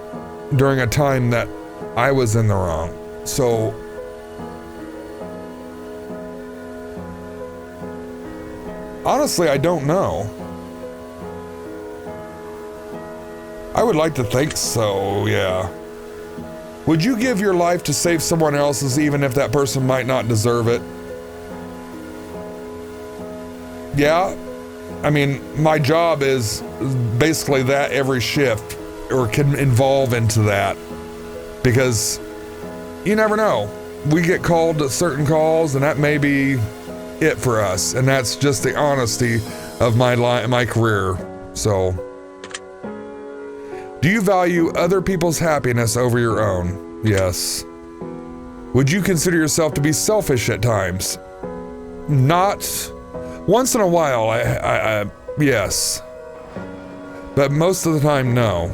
during a time that I was in the wrong? So, honestly, I don't know. I would like to think so, yeah. Would you give your life to save someone else's even if that person might not deserve it? Yeah. I mean, my job is basically that every shift, or can involve into that, because you never know. We get called to certain calls, and that may be it for us, and that's just the honesty of my career. So, do you value other people's happiness over your own? Yes. Would you consider yourself to be selfish at times? Not. Once in a while, I yes. But most of the time, no.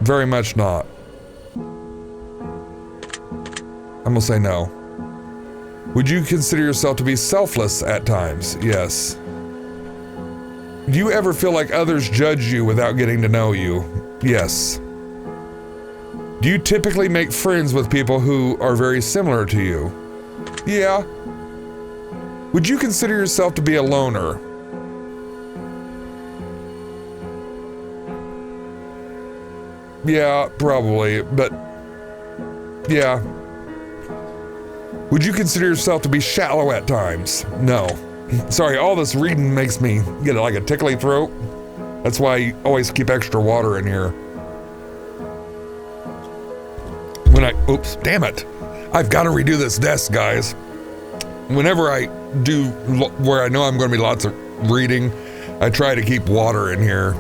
Very much not. I'm gonna say no. Would you consider yourself to be selfless at times? Yes. Do you ever feel like others judge you without getting to know you? Yes. Do you typically make friends with people who are very similar to you? Yeah. Would you consider yourself to be a loner? Yeah, probably, but yeah. Would you consider yourself to be shallow at times? No. Sorry, all this reading makes me get like a tickly throat. That's why I always keep extra water in here. Oops, damn it. I've got to redo this desk, guys. Whenever I do where I know I'm going to be lots of reading, I try to keep water in here.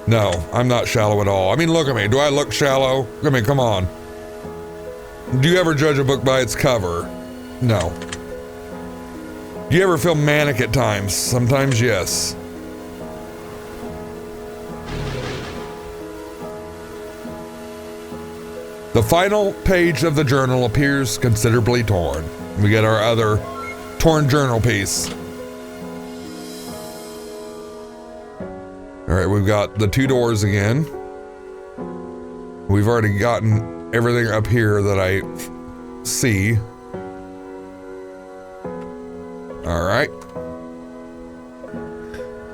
No, I'm not shallow at all. I mean, look at me. Do I look shallow? I mean, come on. Do you ever judge a book by its cover? No. Do you ever feel manic at times? Sometimes, yes. The final page of the journal appears considerably torn. We get our other torn journal piece. All right, we've got the two doors again. We've already gotten everything up here that I see. All right.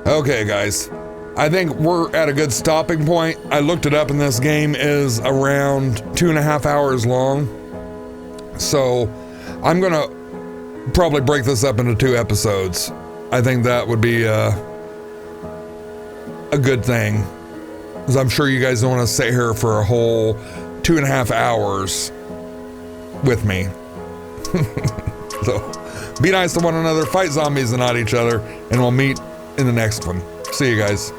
Okay, guys. I think we're at a good stopping point. I looked it up, and this game is around 2.5 hours long. So I'm gonna probably break this up into 2 episodes. I think that would be a good thing, because I'm sure you guys don't want to sit here for a whole 2.5 hours with me. So be nice to one another, fight zombies and not each other, and we'll meet in the next one. See you guys.